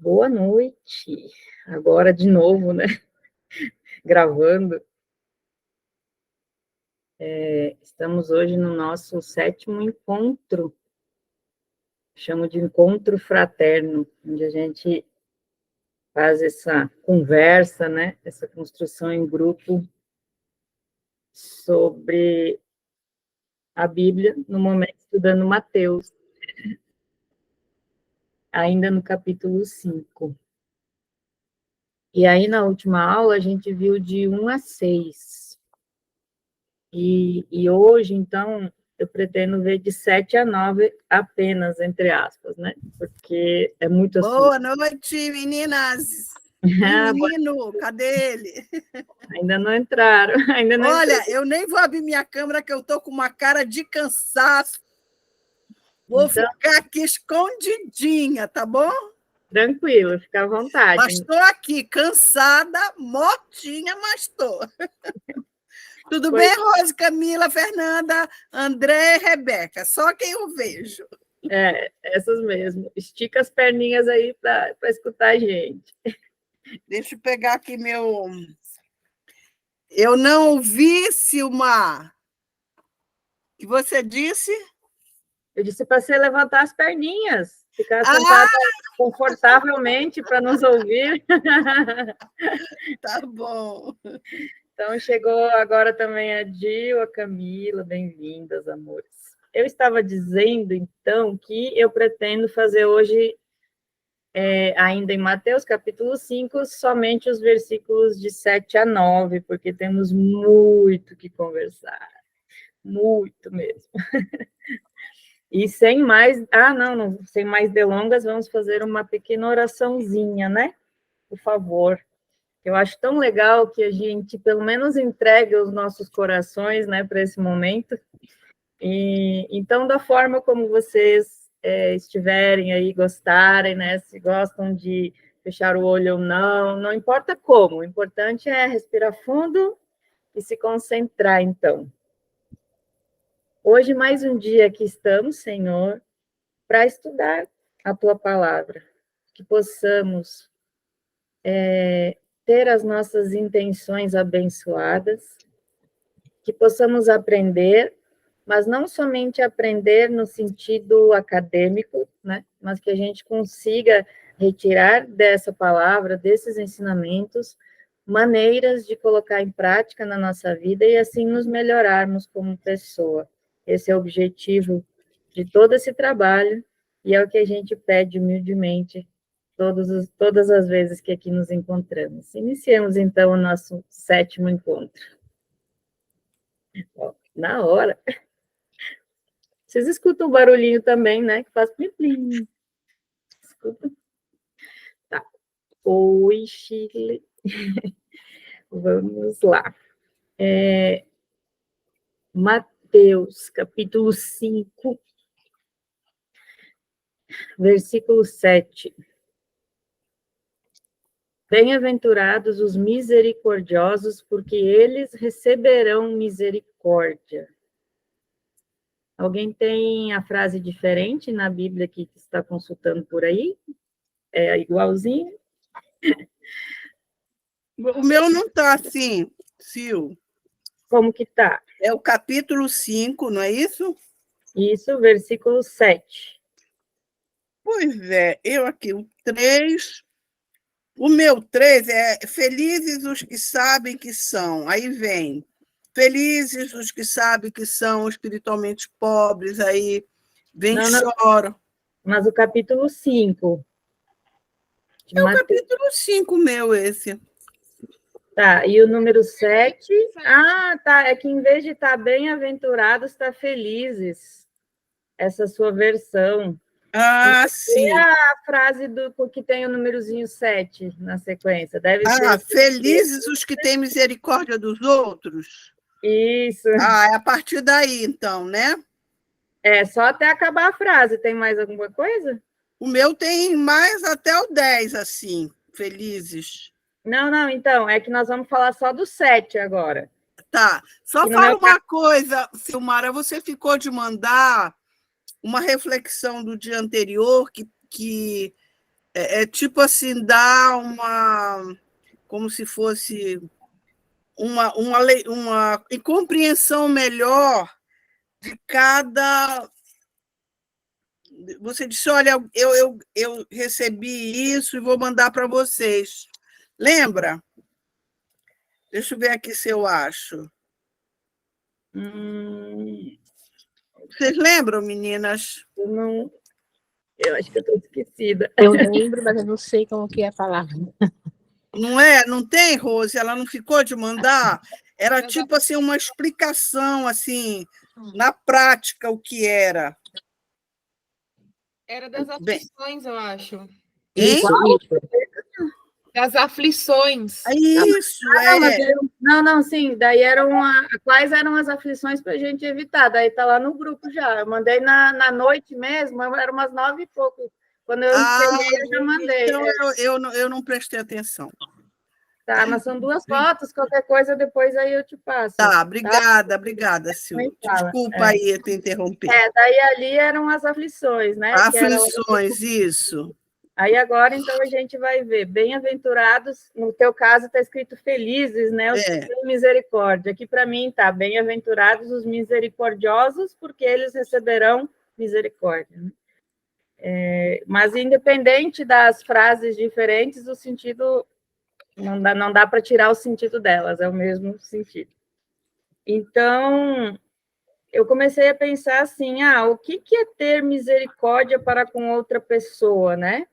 Boa noite. Agora de novo, né? Gravando. Estamos hoje no nosso 7º encontro. Chamo de encontro fraterno, onde a gente faz essa conversa, né? Essa construção em grupo sobre a Bíblia, no momento estudando Mateus, ainda no capítulo 5. E aí, na última aula, a gente viu de 1 a 6. E hoje, então, eu pretendo ver de 7 a 9 apenas, entre aspas, né? Porque é muito assunto. Boa noite, meninas! Menino, cadê ele? Ainda não entraram. Ainda não Olha, entraram. eu nem vou abrir minha câmera, que eu estou com uma cara de cansaço. Vou ficar aqui escondidinha, tá bom? Tranquilo, fica à vontade. Mas estou aqui, cansada, mortinha, mas estou. Tudo bem, Rose, Camila, Fernanda, André e Rebeca? Só quem eu vejo. Essas mesmo. Estica as perninhas aí para escutar a gente. Deixa eu pegar aqui meu... Eu não ouvi, Silmar. O que você disse? Eu disse para você levantar as perninhas, ficar sentada confortavelmente para nos ouvir. Tá bom. Então, chegou agora também a Gil, a Camila, bem-vindas, amores. Eu estava dizendo, então, que eu pretendo fazer hoje, ainda em Mateus, capítulo 5, somente os versículos de 7 a 9, porque temos muito que conversar, muito mesmo. E sem mais, sem mais delongas, vamos fazer uma pequena oraçãozinha, né? Por favor. Eu acho tão legal que a gente, pelo menos, entregue os nossos corações, né, para esse momento. E, então, da forma como vocês estiverem aí, gostarem, né, se gostam de fechar o olho ou não, não importa como, o importante é respirar fundo e se concentrar, então. Hoje, mais um dia aqui estamos, Senhor, para estudar a Tua Palavra, que possamos ter as nossas intenções abençoadas, que possamos aprender, mas não somente aprender no sentido acadêmico, né, mas que a gente consiga retirar dessa palavra, desses ensinamentos, maneiras de colocar em prática na nossa vida e assim nos melhorarmos como pessoa. Esse é o objetivo de todo esse trabalho e é o que a gente pede humildemente todas as vezes que aqui nos encontramos. Iniciemos, então, o nosso 7º encontro. Na hora. Vocês escutam o barulhinho também, né? Que faz plim-plim. Escuta? Tá. Oi, Chile. Vamos lá. Mateus, capítulo 5, versículo 7. Bem-aventurados os misericordiosos, porque eles receberão misericórdia. Alguém tem a frase diferente na Bíblia que está consultando por aí? É igualzinho? O meu não está assim, Sil. Como que está? É o capítulo 5, não é isso? Isso, versículo 7. Pois é, eu aqui, o 3... O meu 3 é felizes os que sabem que são. Aí vem, felizes os que sabem que são espiritualmente pobres. Aí vem choro. Mas o capítulo 5. É o capítulo 5 meu, esse. Tá, e o número 7? Ah, tá, é que em vez de estar bem-aventurados, está felizes. Essa sua versão. Ah, sim. É a frase que tem o númerozinho 7 na sequência. Deve ser. Felizes os que têm misericórdia dos outros. Isso. É a partir daí, então, né? Só até acabar a frase. Tem mais alguma coisa? O meu tem mais até o 10, assim, felizes. Não, então, é que nós vamos falar só do 7 agora. Tá, só fala uma coisa, Silmara, você ficou de mandar uma reflexão do dia anterior que É tipo assim, dar como se fosse uma compreensão melhor de cada. Você disse, olha, eu recebi isso e vou mandar para vocês. Lembra? Deixa eu ver aqui se eu acho. Vocês lembram, meninas? Eu acho que eu estou esquecida. Eu lembro, mas eu não sei como que é a palavra. Não é? Não tem, Rose? Ela não ficou de mandar? Era tipo assim uma explicação assim, na prática o que era. Era das aflições, eu acho. Isso. Das aflições. Isso, Não, sim. Daí quais eram as aflições para a gente evitar? Daí está lá no grupo já. Eu mandei na noite mesmo, eram umas 9 e pouco. Quando eu encerrei, eu já mandei. Então eu não prestei atenção. Tá, mas são 2 fotos, qualquer coisa depois aí eu te passo. Tá, obrigada, Silvia. Desculpa aí te interromper. Daí ali eram as aflições, né? Aflições, isso. Aí agora, então, a gente vai ver, bem-aventurados, no teu caso está escrito felizes, né? Os que têm misericórdia. Aqui para mim tá, bem-aventurados os misericordiosos, porque eles receberão misericórdia. Né? Mas independente das frases diferentes, o sentido não dá para tirar o sentido delas, é o mesmo sentido. Então, eu comecei a pensar assim, o que é ter misericórdia para com outra pessoa, né?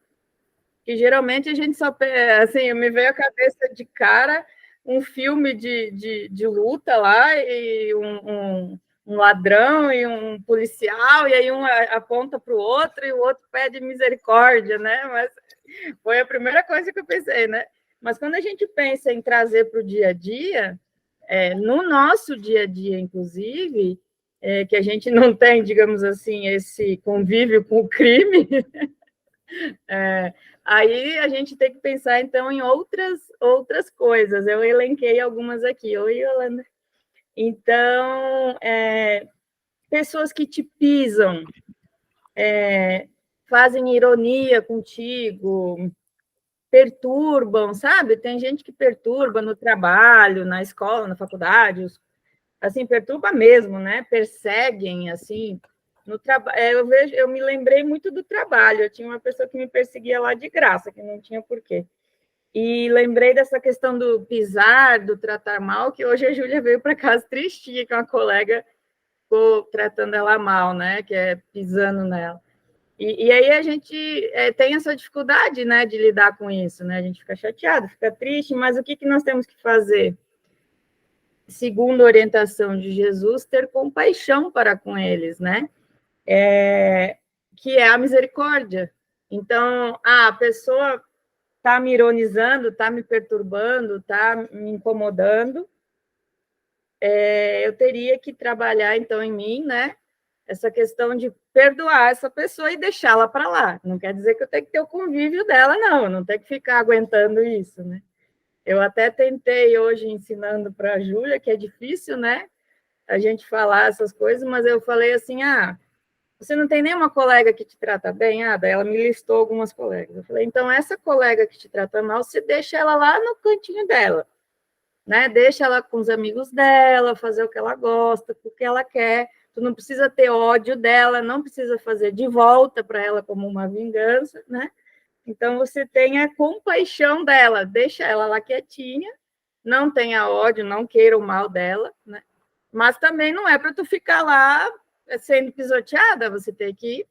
Que geralmente a gente só... Assim, me veio à cabeça de cara um filme de luta lá, e um ladrão e um policial, e aí um aponta para o outro e o outro pede misericórdia, né? Mas foi a primeira coisa que eu pensei, né? Mas quando a gente pensa em trazer para o dia a dia, no nosso dia a dia, inclusive, que a gente não tem, digamos assim, esse convívio com o crime, aí a gente tem que pensar, então, em outras coisas. Eu elenquei algumas aqui. Oi, Yolanda. Então, pessoas que te pisam, fazem ironia contigo, perturbam, sabe? Tem gente que perturba no trabalho, na escola, na faculdade, assim, perturba mesmo, né? Perseguem, assim, no trabalho. Eu me lembrei muito do trabalho. Eu tinha uma pessoa que me perseguia lá de graça, que não tinha porquê. E lembrei dessa questão do pisar, do tratar mal, que hoje a Júlia veio para casa tristinha, que uma colega ficou tratando ela mal, né? Que é pisando nela. E aí a gente tem essa dificuldade, né, de lidar com isso, né? A gente fica chateado, fica triste, mas o que nós temos que fazer? Segundo a orientação de Jesus, ter compaixão para com eles, né? Que é a misericórdia. Então, a pessoa está me ironizando, está me perturbando, está me incomodando, eu teria que trabalhar, então, em mim, né? Essa questão de perdoar essa pessoa e deixá-la para lá. Não quer dizer que eu tenho que ter o convívio dela, não. Eu não tenho que ficar aguentando isso, né? Eu até tentei hoje ensinando para a Júlia, que é difícil, né? A gente falar essas coisas, mas eu falei assim, você não tem nenhuma colega que te trata bem? Daí ela me listou algumas colegas. Eu falei, então essa colega que te trata mal, você deixa ela lá no cantinho dela, né? Deixa ela com os amigos dela, fazer o que ela gosta, o que ela quer. Tu não precisa ter ódio dela, não precisa fazer de volta para ela como uma vingança, né? Então você tenha compaixão dela, deixa ela lá quietinha, não tenha ódio, não queira o mal dela, né? Mas também não é para tu ficar lá sendo pisoteada, você tem que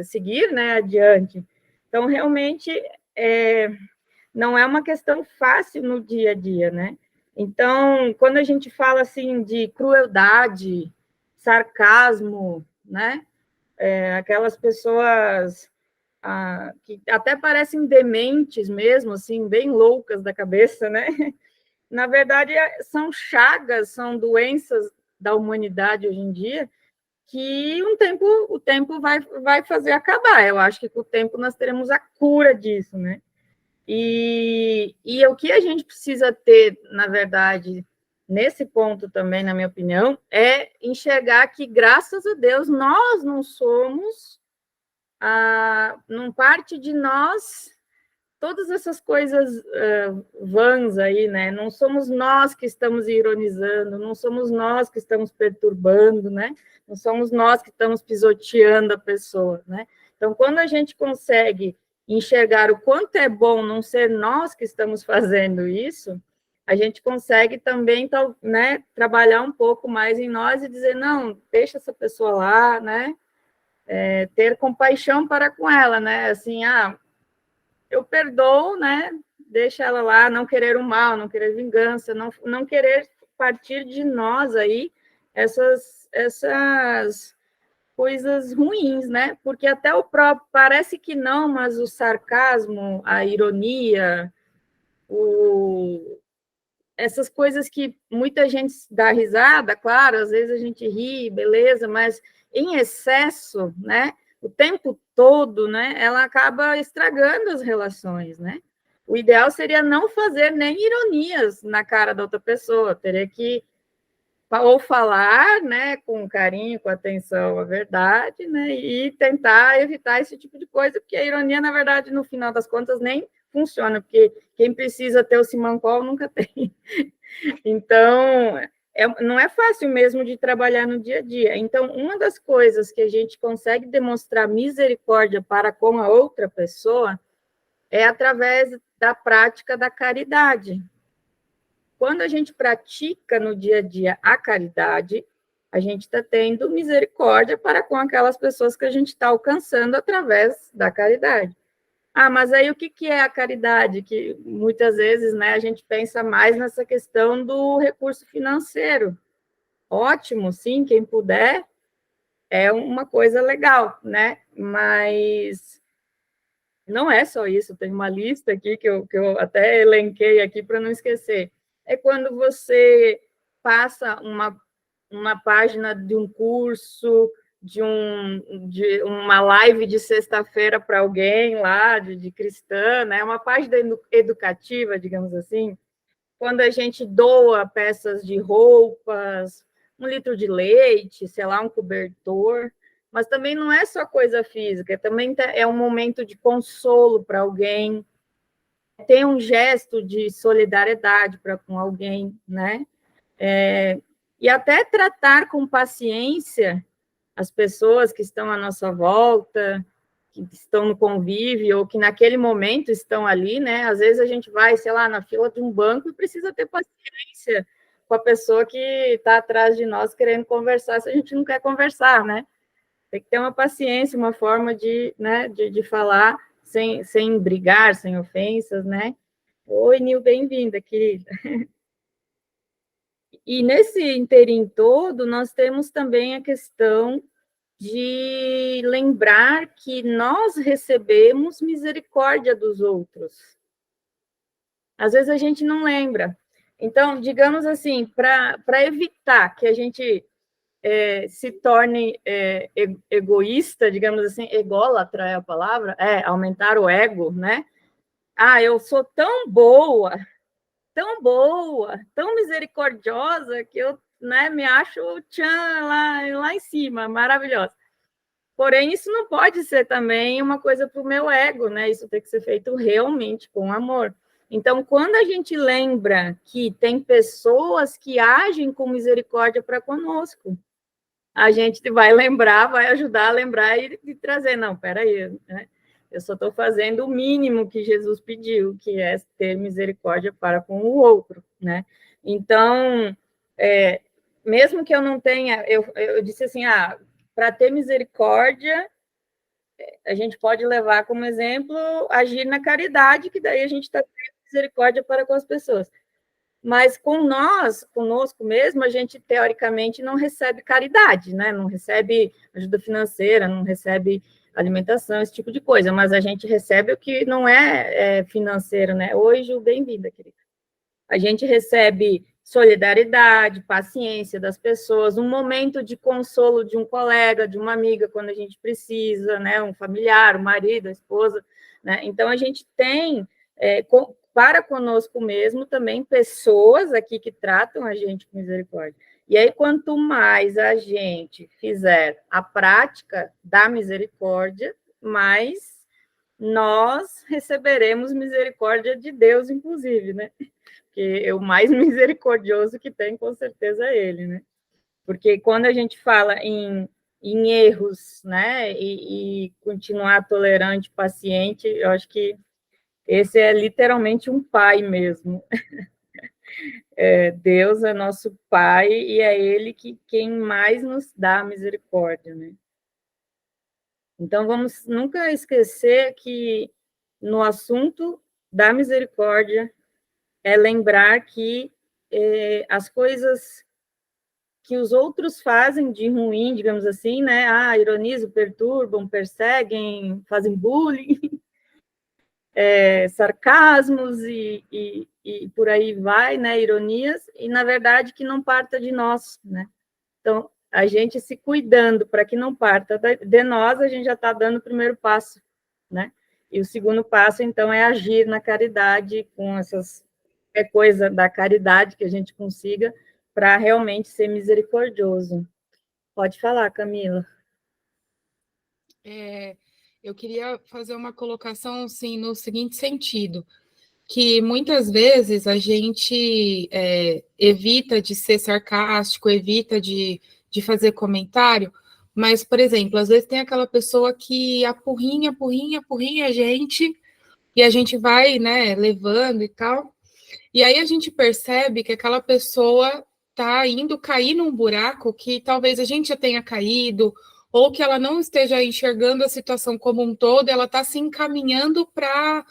seguir, né, adiante. Então, realmente, não é uma questão fácil no dia a dia, né? Então, quando a gente fala, assim, de crueldade, sarcasmo, né? Aquelas pessoas que até parecem dementes mesmo, assim, bem loucas da cabeça, né? Na verdade, são chagas, são doenças da humanidade hoje em dia, que o tempo vai fazer acabar. Eu acho que com o tempo nós teremos a cura disso, né? E o que a gente precisa ter, na verdade, nesse ponto também, na minha opinião, é enxergar que, graças a Deus, nós não somos não parte de nós todas essas coisas vãs aí, né? Não somos nós que estamos ironizando, não somos nós que estamos perturbando, né? Não somos nós que estamos pisoteando a pessoa, né? Então, quando a gente consegue enxergar o quanto é bom não ser nós que estamos fazendo isso, a gente consegue também, né, trabalhar um pouco mais em nós e dizer, não, deixa essa pessoa lá, né? Ter compaixão para com ela, né? Assim, eu perdoo, né? Deixa ela lá, não querer o mal, não querer vingança, não querer partir de nós aí essas coisas ruins, né? Porque até o próprio, parece que não, mas o sarcasmo, a ironia, essas coisas que muita gente dá risada, claro, às vezes a gente ri, beleza, mas em excesso, né? O tempo todo, né? Ela acaba estragando as relações, né? O ideal seria não fazer nem ironias na cara da outra pessoa, teria que ou falar, né, com carinho, com atenção, a verdade, né, e tentar evitar esse tipo de coisa, porque a ironia, na verdade, no final das contas, nem funciona, porque quem precisa ter o simancol nunca tem. Então, não é fácil mesmo de trabalhar no dia a dia. Então, uma das coisas que a gente consegue demonstrar misericórdia para com a outra pessoa é através da prática da caridade. Quando a gente pratica no dia a dia a caridade, a gente está tendo misericórdia para com aquelas pessoas que a gente está alcançando através da caridade. Mas aí o que é a caridade? Que muitas vezes, né, a gente pensa mais nessa questão do recurso financeiro. Ótimo, sim, quem puder, é uma coisa legal, né? Mas não é só isso, tem uma lista aqui que eu até elenquei aqui para não esquecer. É quando você passa uma página de um curso, de uma live de sexta-feira para alguém lá, de cristã, né? Uma página educativa, digamos assim, quando a gente doa peças de roupas, 1 litro de leite, sei lá, um cobertor, mas também não é só coisa física, também é um momento de consolo para alguém, tem um gesto de solidariedade para com alguém, né? E até tratar com paciência as pessoas que estão à nossa volta, que estão no convívio, ou que naquele momento estão ali, né? Às vezes a gente vai, sei lá, na fila de um banco e precisa ter paciência com a pessoa que está atrás de nós querendo conversar, se a gente não quer conversar, né? Tem que ter uma paciência, uma forma de, né, de falar sem brigar, sem ofensas, né? Oi, Nil, bem-vinda, querida. E nesse inteirinho todo, nós temos também a questão de lembrar que nós recebemos misericórdia dos outros. Às vezes a gente não lembra. Então, digamos assim, para evitar que a gente se torne egoísta, digamos assim, ególatra é a palavra, aumentar o ego, né? Eu sou tão boa, tão misericordiosa que eu, né, me acho tchan lá em cima, maravilhosa. Porém, isso não pode ser também uma coisa para o meu ego, né? Isso tem que ser feito realmente com amor. Então, quando a gente lembra que tem pessoas que agem com misericórdia para conosco, a gente vai lembrar, vai ajudar a lembrar e trazer, não, peraí, né? Eu só estou fazendo o mínimo que Jesus pediu, que é ter misericórdia para com o outro, né? Então, mesmo que eu não tenha, eu disse assim, para ter misericórdia, a gente pode levar como exemplo agir na caridade, que daí a gente está tendo misericórdia para com as pessoas. Mas conosco mesmo, a gente teoricamente não recebe caridade, né? Não recebe ajuda financeira, não recebe alimentação, esse tipo de coisa, mas a gente recebe o que não é financeiro, né? Oi, Ju, bem-vinda, querida. A gente recebe solidariedade, paciência das pessoas, um momento de consolo de um colega, de uma amiga, quando a gente precisa, né? Um familiar, o marido, a esposa, né? Então, a gente tem, para conosco mesmo, também pessoas aqui que tratam a gente com misericórdia. E aí, quanto mais a gente fizer a prática da misericórdia, mais nós receberemos misericórdia de Deus, inclusive, né? Porque o mais misericordioso que tem, com certeza, é ele, né? Porque quando a gente fala em erros, né, e continuar tolerante, paciente, eu acho que esse é literalmente um pai mesmo. Deus é nosso pai e é ele quem mais nos dá misericórdia, né? Então, vamos nunca esquecer que no assunto da misericórdia é lembrar que as coisas que os outros fazem de ruim, digamos assim, né? Ironizam, perturbam, perseguem, fazem bullying, sarcasmos e por aí vai, né? Ironias, e na verdade que não parta de nós, né? Então, a gente se cuidando para que não parta de nós, a gente já está dando o primeiro passo, né? E o segundo passo, então, é agir na caridade, com qualquer coisa da caridade que a gente consiga, para realmente ser misericordioso. Pode falar, Camila. Eu queria fazer uma colocação, assim, no seguinte sentido, que muitas vezes a gente evita de ser sarcástico, evita de fazer comentário, mas, por exemplo, às vezes tem aquela pessoa que apurrinha a gente, e a gente vai, né, levando e tal, e aí a gente percebe que aquela pessoa está indo cair num buraco que talvez a gente já tenha caído, ou que ela não esteja enxergando a situação como um todo, ela está se encaminhando para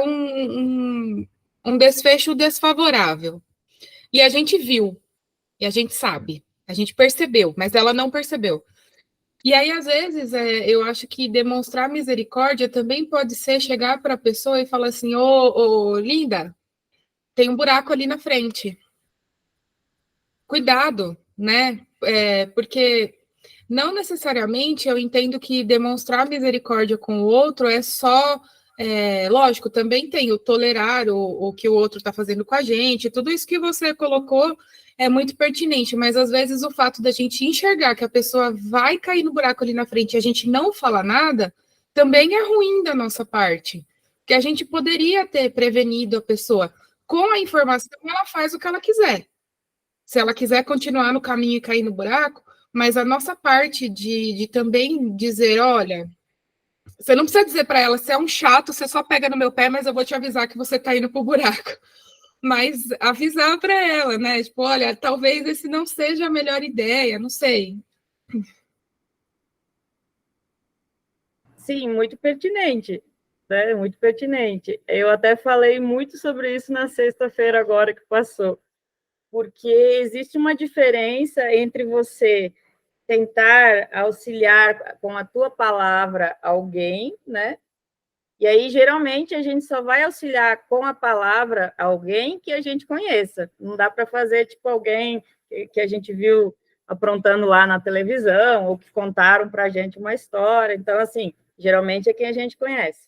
um desfecho desfavorável. E a gente viu, e a gente sabe, a gente percebeu, mas ela não percebeu. E aí, às vezes, eu acho que demonstrar misericórdia também pode ser chegar para a pessoa e falar assim: ô, linda, tem um buraco ali na frente. Cuidado, né? Porque não necessariamente eu entendo que demonstrar misericórdia com o outro é só. Lógico, também tem o tolerar o que o outro está fazendo com a gente, tudo isso que você colocou é muito pertinente, mas às vezes o fato da gente enxergar que a pessoa vai cair no buraco ali na frente e a gente não falar nada, também é ruim da nossa parte, que a gente poderia ter prevenido a pessoa. Com a informação, ela faz o que ela quiser. Se ela quiser continuar no caminho e cair no buraco, mas a nossa parte de também dizer, olha, você não precisa dizer para ela, você é um chato, você só pega no meu pé, mas eu vou te avisar que você está indo para o buraco. Mas avisar para ela, né? Tipo, olha, talvez esse não seja a melhor ideia, não sei. Sim, muito pertinente, né? Muito pertinente. Eu até falei muito sobre isso na sexta-feira agora que passou, porque existe uma diferença entre você tentar auxiliar com a tua palavra alguém, né? E aí, geralmente, a gente só vai auxiliar com a palavra alguém que a gente conheça. Não dá para fazer, tipo, alguém que a gente viu aprontando lá na televisão, ou que contaram para a gente uma história. Então, assim, geralmente é quem a gente conhece.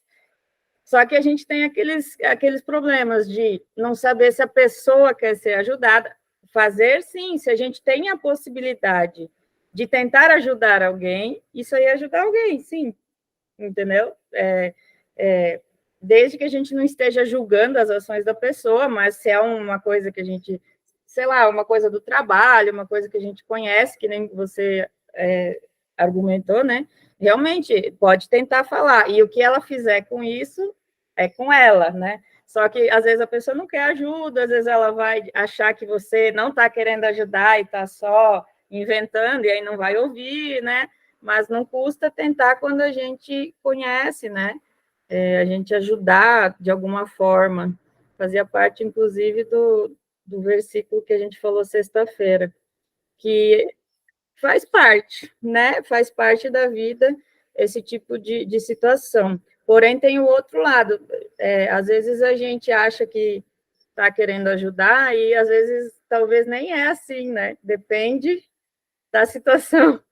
Só que a gente tem aqueles problemas de não saber se a pessoa quer ser ajudada. Fazer, sim, se a gente tem a possibilidade de tentar ajudar alguém, isso aí é ajudar alguém, sim, entendeu? Desde que a gente não esteja julgando as ações da pessoa, mas se é uma coisa que a gente, sei lá, uma coisa do trabalho, uma coisa que a gente conhece, que nem você argumentou, né? Realmente, pode tentar falar. E o que ela fizer com isso, é com ela, né? Só que, às vezes, a pessoa não quer ajuda, às vezes ela vai achar que você não está querendo ajudar e está só inventando, e aí não vai ouvir, né? Mas não custa tentar quando a gente conhece, né? A gente ajudar de alguma forma. Fazia parte, inclusive, do versículo que a gente falou sexta-feira, que faz parte, né? Faz parte da vida esse tipo de situação. Porém, tem o outro lado. Às vezes a gente acha que está querendo ajudar e às vezes talvez nem é assim, né? Depende da situação.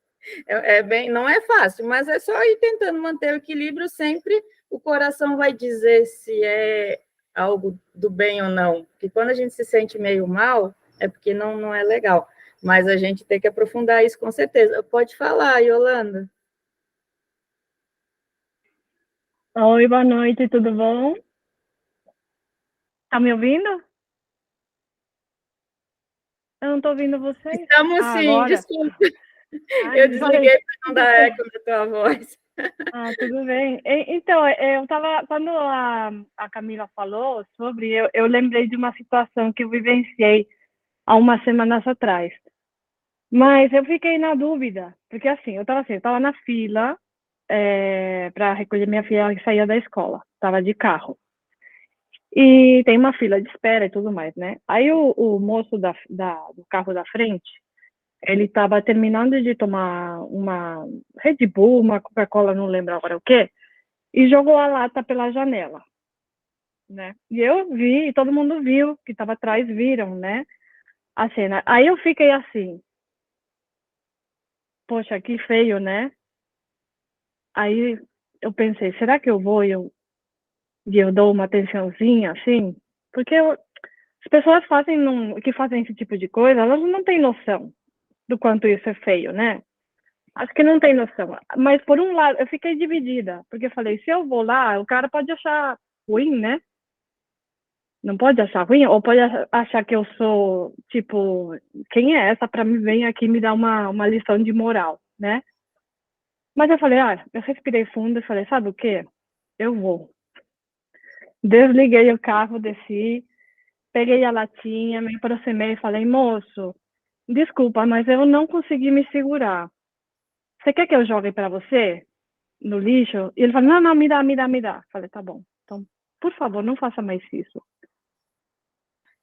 Não é fácil, mas é só ir tentando manter o equilíbrio sempre. O coração vai dizer se é algo do bem ou não. Porque quando a gente se sente meio mal, é porque não é legal. Mas a gente tem que aprofundar isso com certeza. Pode falar, Yolanda. Oi, boa noite, tudo bom? Tá me ouvindo? Eu não tô ouvindo vocês. Estamos sim, Agora? desculpa. Ai, Eu desliguei para não tudo dar bem. eco na tua voz. Tudo bem. Então, eu tava, quando a Camila falou sobre, eu lembrei de uma situação que eu vivenciei há umas semanas atrás. Mas eu fiquei na dúvida, porque assim, eu tava na fila para recolher minha filha que saía da escola, tava de carro. E tem uma fila de espera e tudo mais, né? Aí o moço do carro da frente, ele estava terminando de tomar uma Red Bull, uma Coca-Cola, não lembro agora o quê, e jogou a lata pela janela, né? E eu vi, e todo mundo viu, que estava atrás, viram, né? A cena. Aí eu fiquei assim, poxa, que feio, né? Aí eu pensei, será que eu vou e eu dou uma atençãozinha, assim? Porque as pessoas que fazem esse tipo de coisa, elas não têm noção do quanto isso é feio, né? Acho que não tem noção. Mas, por um lado, eu fiquei dividida, porque eu falei, se eu vou lá, o cara pode achar ruim, né? Não pode achar ruim, ou pode achar que eu sou, tipo, quem é essa para me vir aqui me dar uma lição de moral, né? Mas eu falei, eu respirei fundo e falei, sabe o quê? Eu vou. Desliguei o carro, desci, peguei a latinha, me aproximei e falei, moço, desculpa, mas eu não consegui me segurar. Você quer que eu jogue para você no lixo? E ele falou, não, não, me dá, me dá, me dá. Falei, tá bom. Então, por favor, não faça mais isso.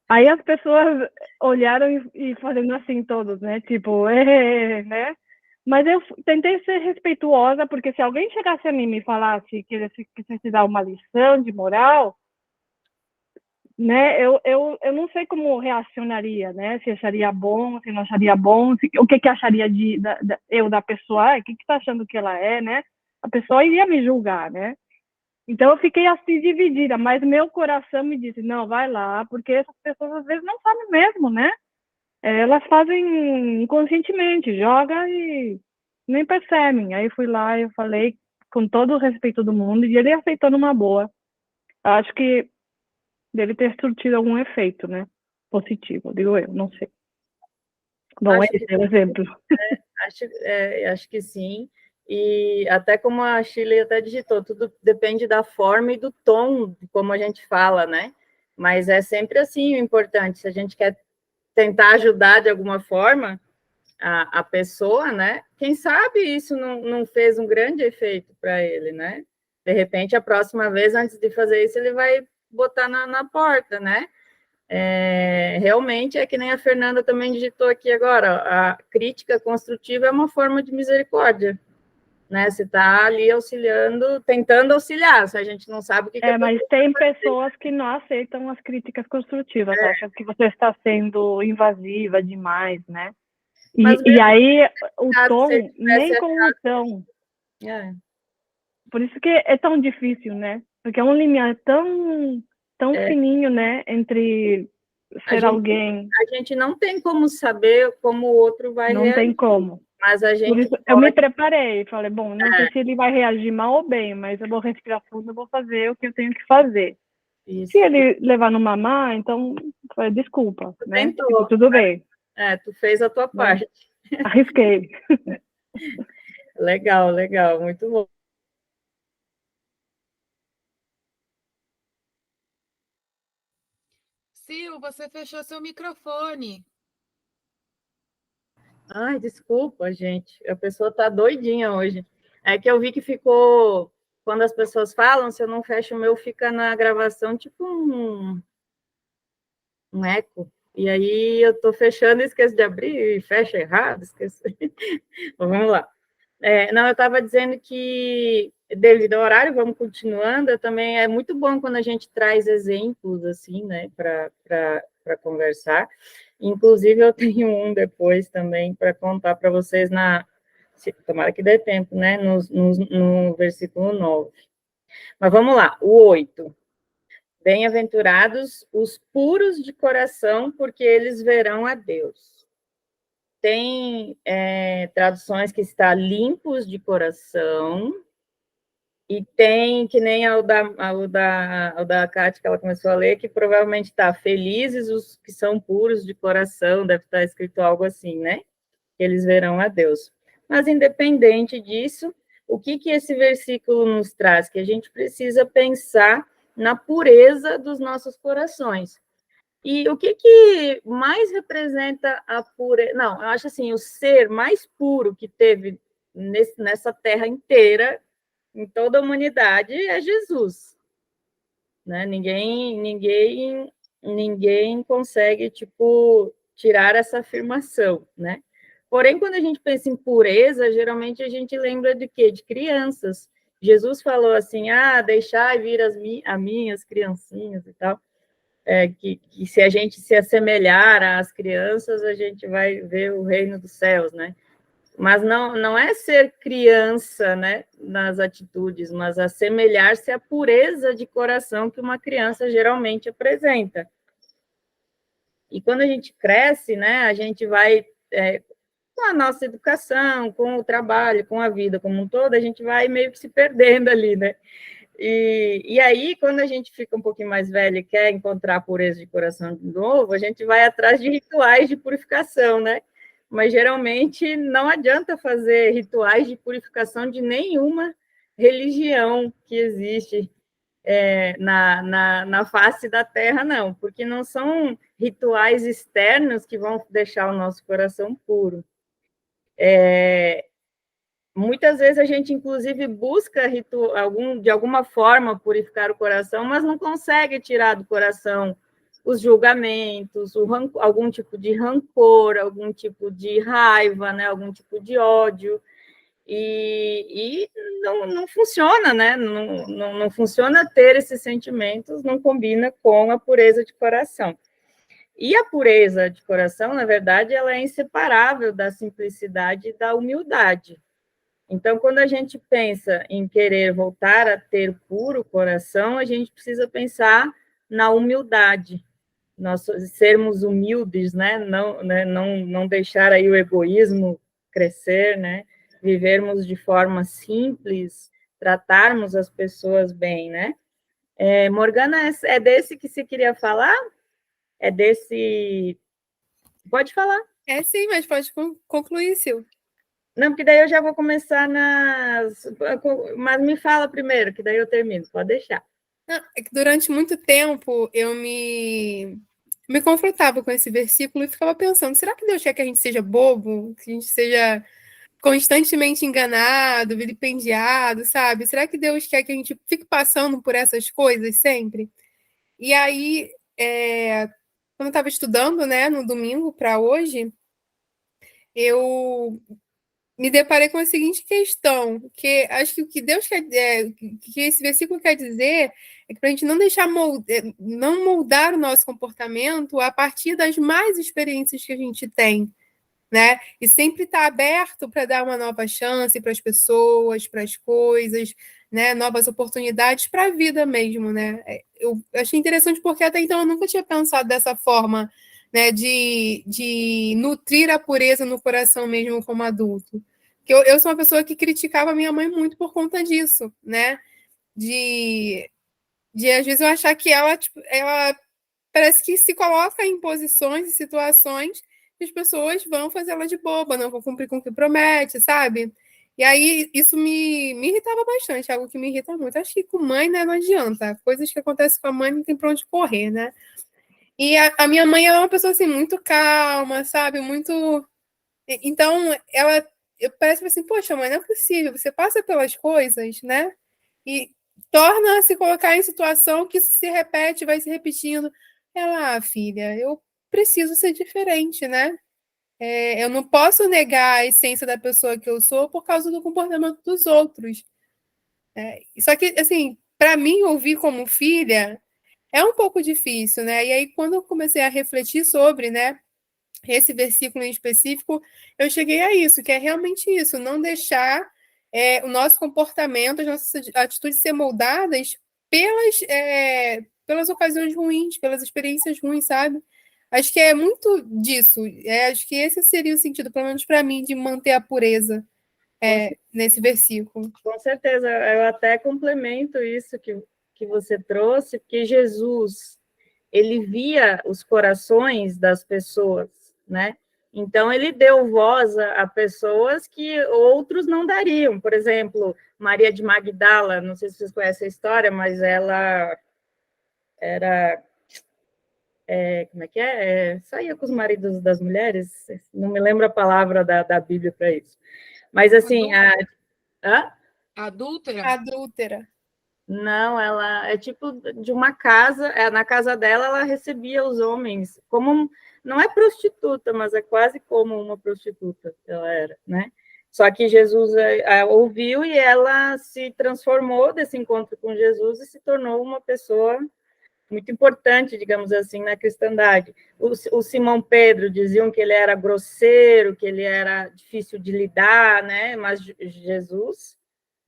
Aí as pessoas olharam e fazendo assim todos, né? Tipo, né? Mas eu tentei ser respeituosa, porque se alguém chegasse a mim e me falasse que quisesse dar uma lição de moral, né? Eu não sei como reacionaria, né? Se acharia bom, se não acharia bom, o que acharia eu da pessoa, o que tá achando que ela é, né? A pessoa iria me julgar, né? Então eu fiquei assim dividida, mas meu coração me disse, não, vai lá, porque essas pessoas às vezes não sabem mesmo, né? Elas fazem inconscientemente, joga e nem percebem. Aí fui lá e eu falei com todo o respeito do mundo e ele aceitou numa boa. Acho que deve ter surtido algum efeito, né? Positivo, digo eu, não sei. Bom, Acho esse que, é o exemplo. acho que sim. E até como a Shirley até digitou, tudo depende da forma e do tom, de como a gente fala, né? Mas é sempre assim o importante. Se a gente quer tentar ajudar de alguma forma a pessoa, né? Quem sabe isso não fez um grande efeito para ele, né? De repente, a próxima vez, antes de fazer isso, ele vai botar na porta, né? Realmente é que nem a Fernanda também digitou aqui agora, a crítica construtiva é uma forma de misericórdia, né? Você está ali auxiliando, tentando auxiliar, se a gente não sabe o que a Mas pessoa tem pessoas que não aceitam as críticas construtivas, acham que você está sendo invasiva demais, né? Mas E mesmo aí o se ele tom, tivesse nem com o tom. é, Por isso que é tão difícil, né? Porque é um limiar tão fininho, né? Entre ser alguém. a gente não tem como saber como o outro vai Não tem reagir, como. mas a Por gente isso eu me pode. preparei. Falei, bom, não sei se ele vai reagir mal ou bem, mas eu vou respirar fundo, eu vou fazer o que eu tenho que fazer. Se Isso, ele levar numa má, então, desculpa, tu né? Tipo, tentou, tudo bem, tu fez a tua né? parte. Arrisquei. Legal, legal, muito bom. Sil, você fechou seu microfone. Ai, desculpa, gente, a pessoa está doidinha hoje. É que eu vi que ficou, quando as pessoas falam, se eu não fecho o meu, fica na gravação tipo um eco. E aí eu estou fechando e esqueço de abrir, e fecha errado, esqueço. Vamos lá. Não, eu estava dizendo que, devido ao horário, vamos continuando, também é muito bom quando a gente traz exemplos, assim, né, para conversar. Inclusive, eu tenho um depois também para contar para vocês, tomara que dê tempo, né, no versículo 9. Mas vamos lá, o 8. Bem-aventurados os puros de coração, porque eles verão a Deus. Tem traduções que está limpos de coração E tem, que nem a da Cátia, que ela começou a ler, que provavelmente está felizes os que são puros de coração, deve estar escrito algo assim, né? Que eles verão a Deus. Mas, independente disso, o que esse versículo nos traz? Que a gente precisa pensar na pureza dos nossos corações. E o que mais representa a pureza? Não, eu acho assim, o ser mais puro que teve nessa terra inteira, em toda a humanidade, é Jesus. Né? Ninguém consegue, tipo, tirar essa afirmação, né? Porém, quando a gente pensa em pureza, geralmente a gente lembra de quê? De crianças. Jesus falou assim, deixai vir as minhas criancinhas e tal. Que se a gente se assemelhar às crianças, a gente vai ver o reino dos céus, né? Mas não é ser criança, né, nas atitudes, mas assemelhar-se à pureza de coração que uma criança geralmente apresenta. E quando a gente cresce, né, a gente vai, com a nossa educação, com o trabalho, com a vida como um todo, a gente vai meio que se perdendo ali, né? E aí, quando a gente fica um pouquinho mais velho e quer encontrar a pureza de coração de novo, a gente vai atrás de rituais de purificação, né? Mas geralmente não adianta fazer rituais de purificação de nenhuma religião que existe na face da Terra, não, porque não são rituais externos que vão deixar o nosso coração puro. Muitas vezes a gente, inclusive, busca de alguma forma purificar o coração, mas não consegue tirar do coração os julgamentos, algum tipo de rancor, algum tipo de raiva, né? Algum tipo de ódio. E não funciona, né? Não funciona ter esses sentimentos, não combina com a pureza de coração. E a pureza de coração, na verdade, ela é inseparável da simplicidade e da humildade. Então, quando a gente pensa em querer voltar a ter puro coração, a gente precisa pensar na humildade, nós sermos humildes, né? Não deixar aí o egoísmo crescer, né? Vivermos de forma simples, tratarmos as pessoas bem, né? Morgana, é desse que se queria falar? É desse... Pode falar. É sim, mas pode concluir, Sil. Não, porque daí eu já vou começar nas... Mas me fala primeiro, que daí eu termino. Pode deixar. Não, é que durante muito tempo eu me confrontava com esse versículo e ficava pensando, será que Deus quer que a gente seja bobo? Que a gente seja constantemente enganado, vilipendiado, sabe? Será que Deus quer que a gente fique passando por essas coisas sempre? E aí, quando eu estava estudando, né, no domingo para hoje, eu me deparei com a seguinte questão, que acho que o que Deus quer, que esse versículo quer dizer é que para a gente não deixar não moldar o nosso comportamento a partir das más experiências que a gente tem, né? E sempre estar aberto para dar uma nova chance para as pessoas, para as coisas, né? Novas oportunidades para a vida mesmo, né? Eu achei interessante porque até então eu nunca tinha pensado dessa forma, né? De nutrir a pureza no coração mesmo como adulto. Que eu sou uma pessoa que criticava minha mãe muito por conta disso, né? De às vezes eu achar que ela parece que se coloca em posições e situações que as pessoas vão fazer ela de boba, não vão cumprir com o que promete, sabe? E aí isso me irritava bastante, algo que me irrita muito. Acho que com mãe, né, não adianta. Coisas que acontecem com a mãe não tem pra onde correr, né? E a minha mãe ela é uma pessoa assim, muito calma, sabe? Muito. Então, eu parece assim, poxa, mãe, não é possível. Você passa pelas coisas, né? E torna a se colocar em situação que se repete, vai se repetindo. Ela, filha, eu preciso ser diferente, né? Eu não posso negar a essência da pessoa que eu sou por causa do comportamento dos outros. Só que, assim, para mim, ouvir como filha é um pouco difícil, né? E aí, quando eu comecei a refletir sobre, né, esse versículo em específico, eu cheguei a isso, que é realmente isso, não deixar o nosso comportamento, as nossas atitudes ser moldadas pelas ocasiões ruins, pelas experiências ruins, sabe? Acho que é muito disso. Acho que esse seria o sentido, pelo menos para mim, de manter a pureza. nesse versículo. Com certeza, eu até complemento isso que você trouxe, porque Jesus, ele via os corações das pessoas, né? Então, ele deu voz a pessoas que outros não dariam. Por exemplo, Maria de Magdala, não sei se vocês conhecem a história, mas ela era... como é que é? Saía com os maridos das mulheres, não me lembro a palavra da Bíblia para isso. Mas, assim... Adúltera? Adúltera. Não, ela é tipo de uma casa, na casa dela ela recebia os homens como, não é prostituta, mas é quase como uma prostituta ela era, né? Só que Jesus a ouviu e ela se transformou desse encontro com Jesus e se tornou uma pessoa muito importante, digamos assim, na cristandade. O Simão Pedro diziam que ele era grosseiro, que ele era difícil de lidar, né? Mas Jesus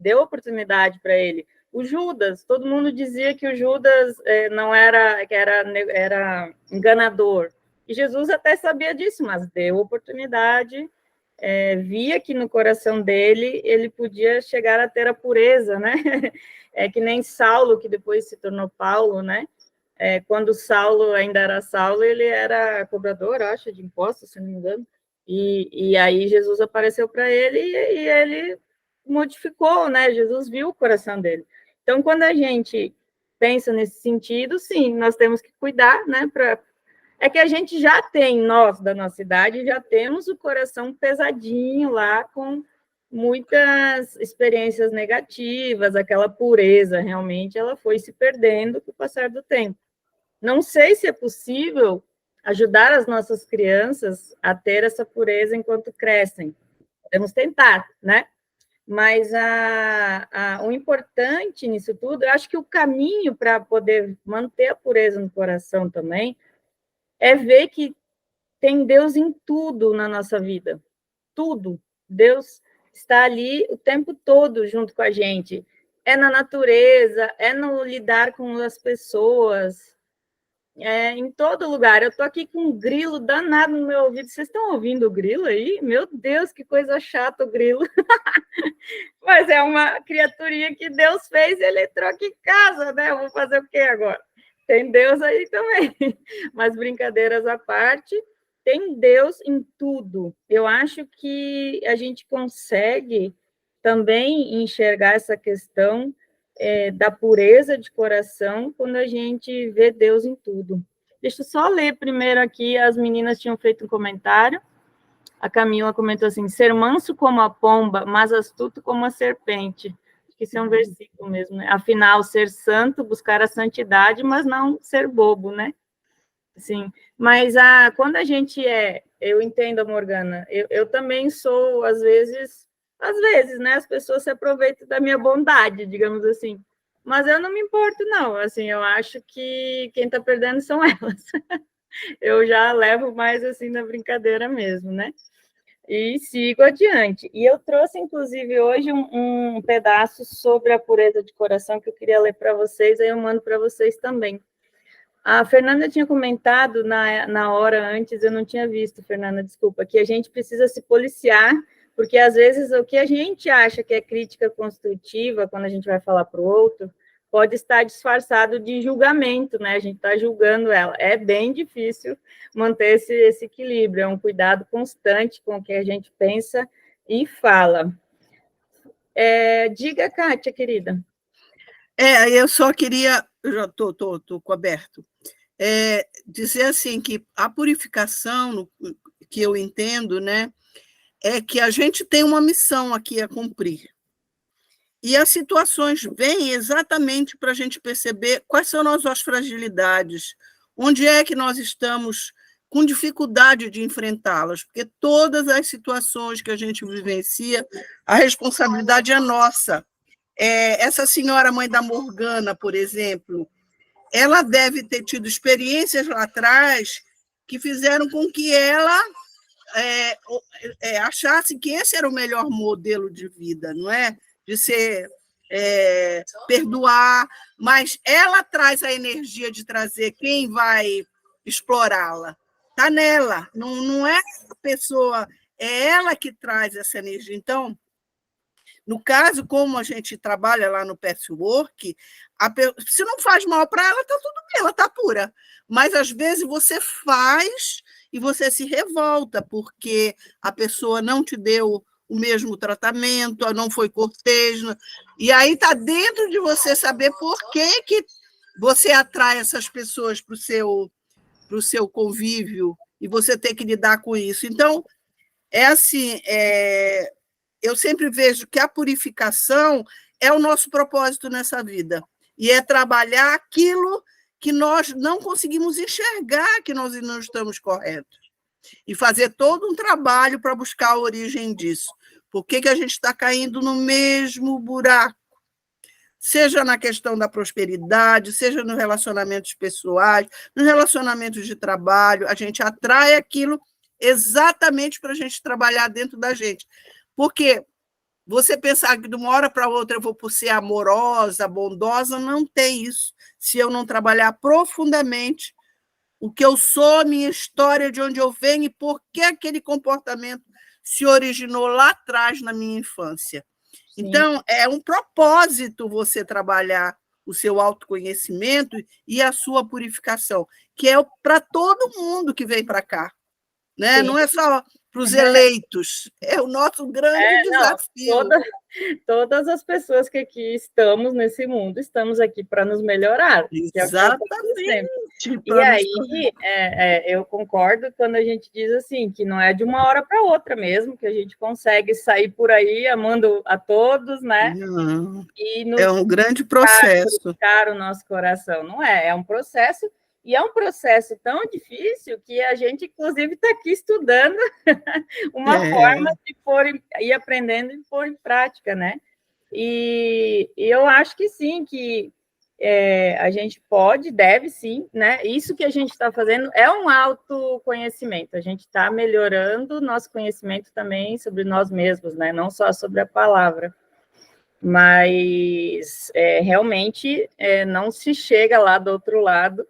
deu oportunidade para ele. O Judas, todo mundo dizia que o Judas não era, que era enganador. E Jesus até sabia disso, mas deu oportunidade, via que no coração dele ele podia chegar a ter a pureza, né? É que nem Saulo, que depois se tornou Paulo, né? Quando Saulo ainda era Saulo, ele era cobrador, acho, de impostos, se não me engano. E aí Jesus apareceu para ele e ele modificou, né? Jesus viu o coração dele. Então, quando a gente pensa nesse sentido, sim, nós temos que cuidar, né? É que a gente já tem, nós da nossa idade, já temos o coração pesadinho lá, com muitas experiências negativas, aquela pureza, realmente, ela foi se perdendo com o passar do tempo. Não sei se é possível ajudar as nossas crianças a ter essa pureza enquanto crescem. Podemos tentar, né? Mas o importante nisso tudo, eu acho que o caminho para poder manter a pureza no coração também é ver que tem Deus em tudo na nossa vida. Tudo. Deus está ali o tempo todo junto com a gente. É na natureza, é no lidar com as pessoas, em todo lugar. Eu estou aqui com um grilo danado no meu ouvido. Vocês estão ouvindo o grilo aí? Meu Deus, que coisa chata o grilo. Mas é uma criaturinha que Deus fez e ele entrou aqui em casa, né? Eu vou fazer o quê agora? Tem Deus aí também. Mas brincadeiras à parte, tem Deus em tudo. Eu acho que a gente consegue também enxergar essa questão da pureza de coração quando a gente vê Deus em tudo. Deixa eu só ler primeiro aqui, as meninas tinham feito um comentário. A Camila comentou assim, ser manso como a pomba, mas astuto como a serpente. Acho que isso é um versículo mesmo, né? Afinal, ser santo, buscar a santidade, mas não ser bobo, né? Sim, mas quando a gente eu entendo a Morgana, eu também sou, às vezes, né, as pessoas se aproveitam da minha bondade, digamos assim, mas eu não me importo, não, assim, eu acho que quem está perdendo são elas, eu já levo mais, assim, na brincadeira mesmo, né, e sigo adiante, e eu trouxe, inclusive, hoje um pedaço sobre a pureza de coração que eu queria ler para vocês, aí eu mando para vocês também. A Fernanda tinha comentado na hora antes, eu não tinha visto, Fernanda, desculpa, que a gente precisa se policiar, porque às vezes o que a gente acha que é crítica construtiva, quando a gente vai falar para o outro, pode estar disfarçado de julgamento, né? A gente está julgando ela. É bem difícil manter esse equilíbrio, é um cuidado constante com o que a gente pensa e fala. Diga, Kátia, querida. Eu só queria, eu já estou coberto, dizer assim que a purificação, que eu entendo, né, é que a gente tem uma missão aqui a cumprir. E as situações vêm exatamente para a gente perceber quais são as nossas fragilidades, onde é que nós estamos com dificuldade de enfrentá-las, porque todas as situações que a gente vivencia, a responsabilidade é nossa. Essa senhora, mãe da Morgana, por exemplo, ela deve ter tido experiências lá atrás que fizeram com que ela achasse que esse era o melhor modelo de vida, não é? De ser perdoar, mas ela traz a energia de trazer quem vai explorá-la. Está nela, não é a pessoa, é ela que traz essa energia. Então, No caso, como a gente trabalha lá no Patchwork, se não faz mal para ela, está tudo bem, ela está pura. Mas, às vezes, você faz e você se revolta, porque a pessoa não te deu o mesmo tratamento, não foi cortês. E aí está dentro de você saber por que você atrai essas pessoas para o seu convívio e você tem que lidar com isso. Então, é assim, eu sempre vejo que a purificação é o nosso propósito nessa vida, e é trabalhar aquilo que nós não conseguimos enxergar, que nós não estamos corretos, e fazer todo um trabalho para buscar a origem disso. Por que a gente está caindo no mesmo buraco? Seja na questão da prosperidade, seja nos relacionamentos pessoais, nos relacionamentos de trabalho, a gente atrai aquilo exatamente para a gente trabalhar dentro da gente. Porque você pensar que de uma hora para outra eu vou por ser amorosa, bondosa, não tem isso. Se eu não trabalhar profundamente o que eu sou, minha história, de onde eu venho e por que aquele comportamento se originou lá atrás na minha infância. Sim. Então, é um propósito você trabalhar o seu autoconhecimento e a sua purificação, que é para todo mundo que vem para cá. Né? Não é só para os eleitos, é o nosso grande desafio. Todas as pessoas que aqui estamos nesse mundo, estamos aqui para nos melhorar. Exatamente. E aí, eu concordo quando a gente diz assim, que não é de uma hora para outra mesmo, que a gente consegue sair por aí amando a todos, né? Não, e é um grande processo. Purificar o nosso coração, não é? É um processo. E é um processo tão difícil que a gente, inclusive, está aqui estudando uma forma de ir aprendendo e pôr em prática, né? E eu acho que sim, que a gente deve sim, né? Isso que a gente está fazendo é um autoconhecimento, a gente está melhorando o nosso conhecimento também sobre nós mesmos, né? Não só sobre a palavra. Mas realmente não se chega lá do outro lado,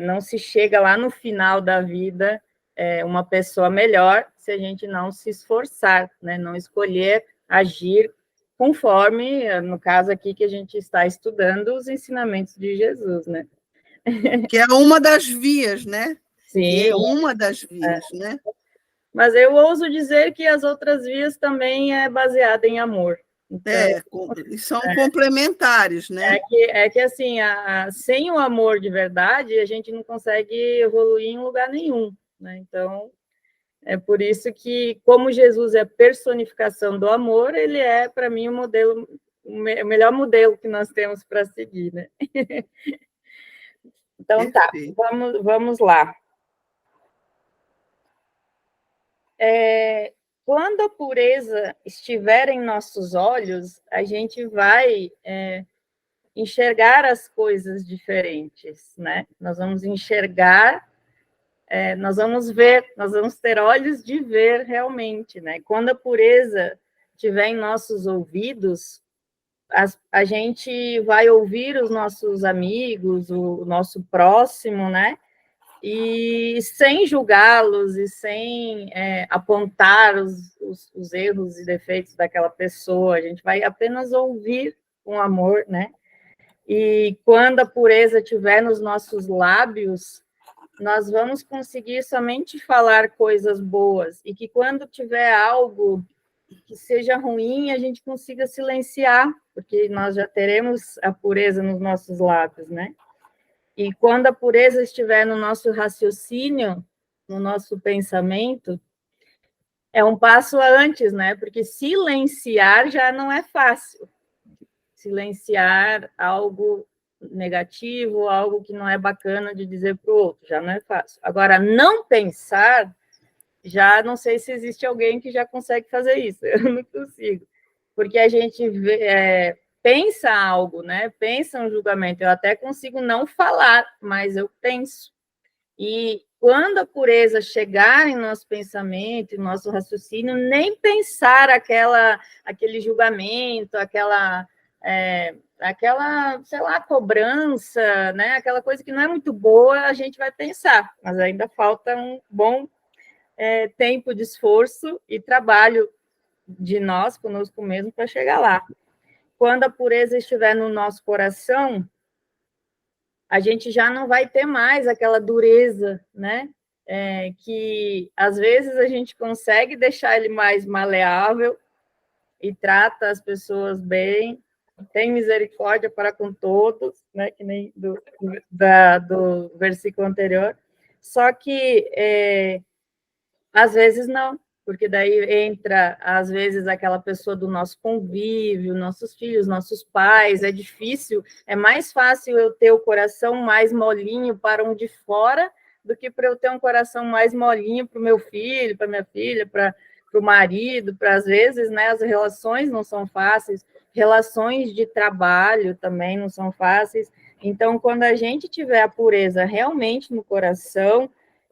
não se chega lá no final da vida uma pessoa melhor se a gente não se esforçar, né? Não escolher agir conforme, no caso aqui que a gente está estudando, os ensinamentos de Jesus, né? Que é uma das vias, né? Sim. Que é uma das vias, né? Mas eu ouso dizer que as outras vias também é baseada em amor. Então, são complementares, né? É que assim, sem o amor de verdade, a gente não consegue evoluir em lugar nenhum, né? Então, é por isso que, como Jesus é a personificação do amor, ele é, para mim, o melhor modelo que nós temos para seguir, né? Então, perfeito. Tá, vamos lá. Quando a pureza estiver em nossos olhos, a gente vai enxergar as coisas diferentes, né? Nós vamos enxergar, nós vamos ver, nós vamos ter olhos de ver realmente, né? Quando a pureza estiver em nossos ouvidos, a gente vai ouvir os nossos amigos, o nosso próximo, né? E sem julgá-los e sem apontar os erros e defeitos daquela pessoa, a gente vai apenas ouvir com amor, né? E quando a pureza estiver nos nossos lábios, nós vamos conseguir somente falar coisas boas, e que quando tiver algo que seja ruim, a gente consiga silenciar, porque nós já teremos a pureza nos nossos lábios, né? E quando a pureza estiver no nosso raciocínio, no nosso pensamento, é um passo antes, né? Porque silenciar já não é fácil. Silenciar algo negativo, algo que não é bacana de dizer para o outro, já não é fácil. Agora, não pensar, já não sei se existe alguém que já consegue fazer isso, eu não consigo. Porque a gente pensa algo, né? Pensa um julgamento. Eu até consigo não falar, mas eu penso. E quando a pureza chegar em nosso pensamento, em nosso raciocínio, nem pensar aquele julgamento, aquela, sei lá, cobrança, né? Aquela coisa que não é muito boa, a gente vai pensar. Mas ainda falta um bom tempo de esforço e trabalho de nós, conosco mesmo, para chegar lá. Quando a pureza estiver no nosso coração, a gente já não vai ter mais aquela dureza, né? Que às vezes a gente consegue deixar ele mais maleável e trata as pessoas bem, tem misericórdia para com todos, né? Que nem do versículo anterior. Só que às vezes não, porque daí entra, às vezes, aquela pessoa do nosso convívio, nossos filhos, nossos pais, é difícil, é mais fácil eu ter o coração mais molinho para um de fora do que para eu ter um coração mais molinho para o meu filho, para minha filha, para o marido, para às vezes, né, as relações não são fáceis, relações de trabalho também não são fáceis. Então, quando a gente tiver a pureza realmente no coração,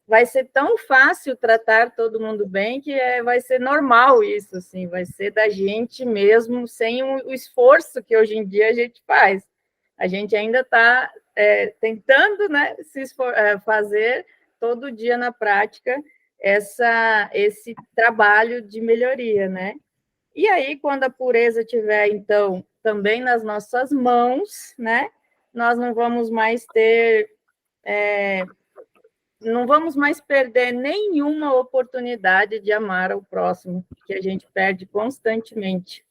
vai ser tão fácil tratar todo mundo bem que vai ser normal isso, assim, vai ser da gente mesmo, sem o esforço que hoje em dia a gente faz. A gente ainda está tentando, né, fazer todo dia na prática esse trabalho de melhoria, né? E aí, quando a pureza estiver, então, também nas nossas mãos, né, nós não vamos mais ter... não vamos mais perder nenhuma oportunidade de amar ao próximo, que a gente perde constantemente,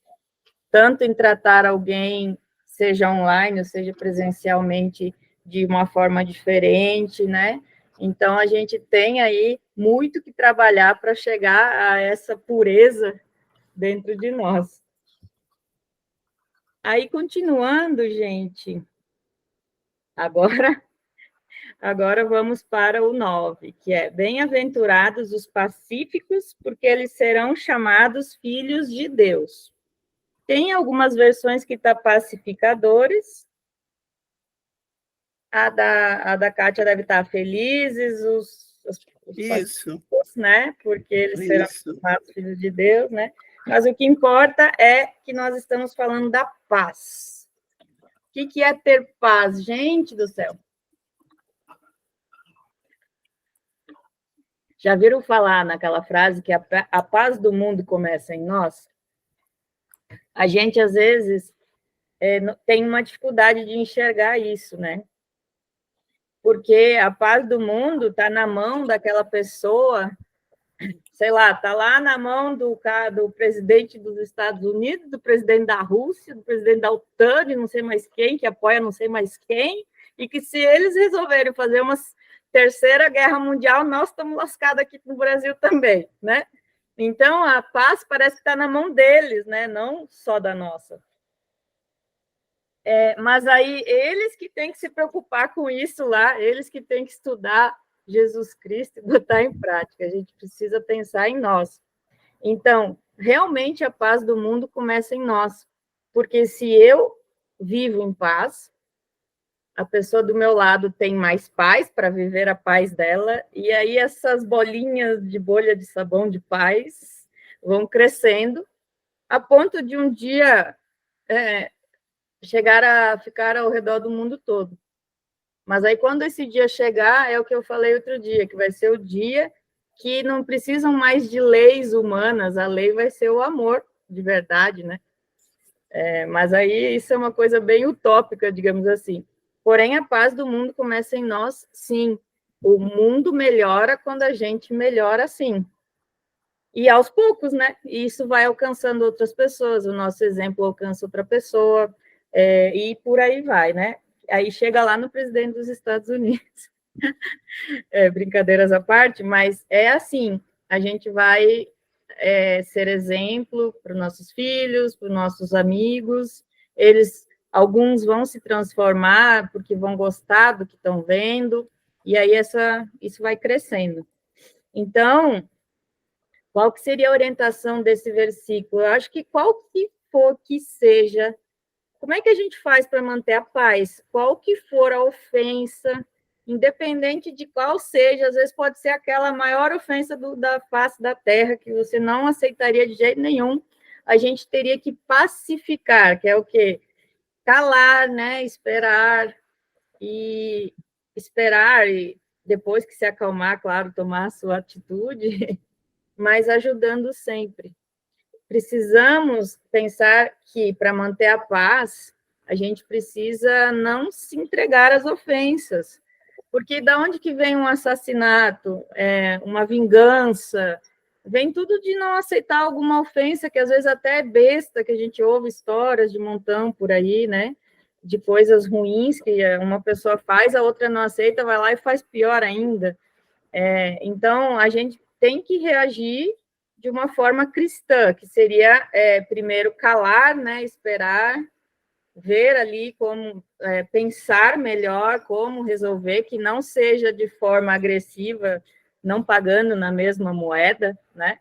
tanto em tratar alguém, seja online ou seja presencialmente, de uma forma diferente, né? Então, a gente tem aí muito que trabalhar para chegar a essa pureza dentro de nós. Aí, continuando, gente, Agora vamos para o 9, que é: bem-aventurados os pacíficos, porque eles serão chamados filhos de Deus. Tem algumas versões que está pacificadores. A da Kátia deve estar felizes, os pacíficos, né? Porque eles serão chamados filhos de Deus, né? Mas o que importa é que nós estamos falando da paz. O que é ter paz? Gente do céu! Já viram falar naquela frase que a paz do mundo começa em nós? A gente, às vezes, tem uma dificuldade de enxergar isso, né? Porque a paz do mundo está na mão daquela pessoa, sei lá, está lá na mão do presidente dos Estados Unidos, do presidente da Rússia, do presidente da OTAN, de não sei mais quem, que apoia não sei mais quem, e que se eles resolverem fazer uma terceira guerra mundial, nós estamos lascados aqui no Brasil também, né? Então, a paz parece que está na mão deles, né? Não só da nossa. Mas aí, eles que têm que se preocupar com isso lá, eles que têm que estudar Jesus Cristo e botar em prática. A gente precisa pensar em nós. Então, realmente, a paz do mundo começa em nós. Porque se eu vivo em paz, a pessoa do meu lado tem mais paz para viver a paz dela, e aí essas bolinhas de bolha de sabão de paz vão crescendo, a ponto de um dia chegar a ficar ao redor do mundo todo. Mas aí, quando esse dia chegar, é o que eu falei outro dia, que vai ser o dia que não precisam mais de leis humanas, a lei vai ser o amor de verdade, né? Mas aí isso é uma coisa bem utópica, digamos assim. Porém, a paz do mundo começa em nós, sim. O mundo melhora quando a gente melhora, sim. E aos poucos, né? E isso vai alcançando outras pessoas, o nosso exemplo alcança outra pessoa, e por aí vai, né? Aí chega lá no presidente dos Estados Unidos. Brincadeiras à parte, mas é assim, a gente vai ser exemplo para os nossos filhos, para os nossos amigos, alguns vão se transformar porque vão gostar do que estão vendo, e aí isso vai crescendo. Então, qual que seria a orientação desse versículo? Eu acho que qual que for que seja, como é que a gente faz para manter a paz? Qual que for a ofensa, independente de qual seja, às vezes pode ser aquela maior ofensa da face da terra, que você não aceitaria de jeito nenhum, a gente teria que pacificar, que é o quê? Calar, né? Esperar, e depois que se acalmar, claro, tomar a sua atitude, mas ajudando sempre. precisamos pensar que, para manter a paz, a gente precisa não se entregar às ofensas, porque da onde que vem um assassinato, uma vingança, vem tudo de não aceitar alguma ofensa, que às vezes até é besta, que a gente ouve histórias de montão por aí, né, de coisas ruins que uma pessoa faz, a outra não aceita, vai lá e faz pior ainda. Então, a gente tem que reagir de uma forma cristã, que seria, primeiro, calar, né, esperar, ver ali como pensar melhor, como resolver, que não seja de forma agressiva, não pagando na mesma moeda, né?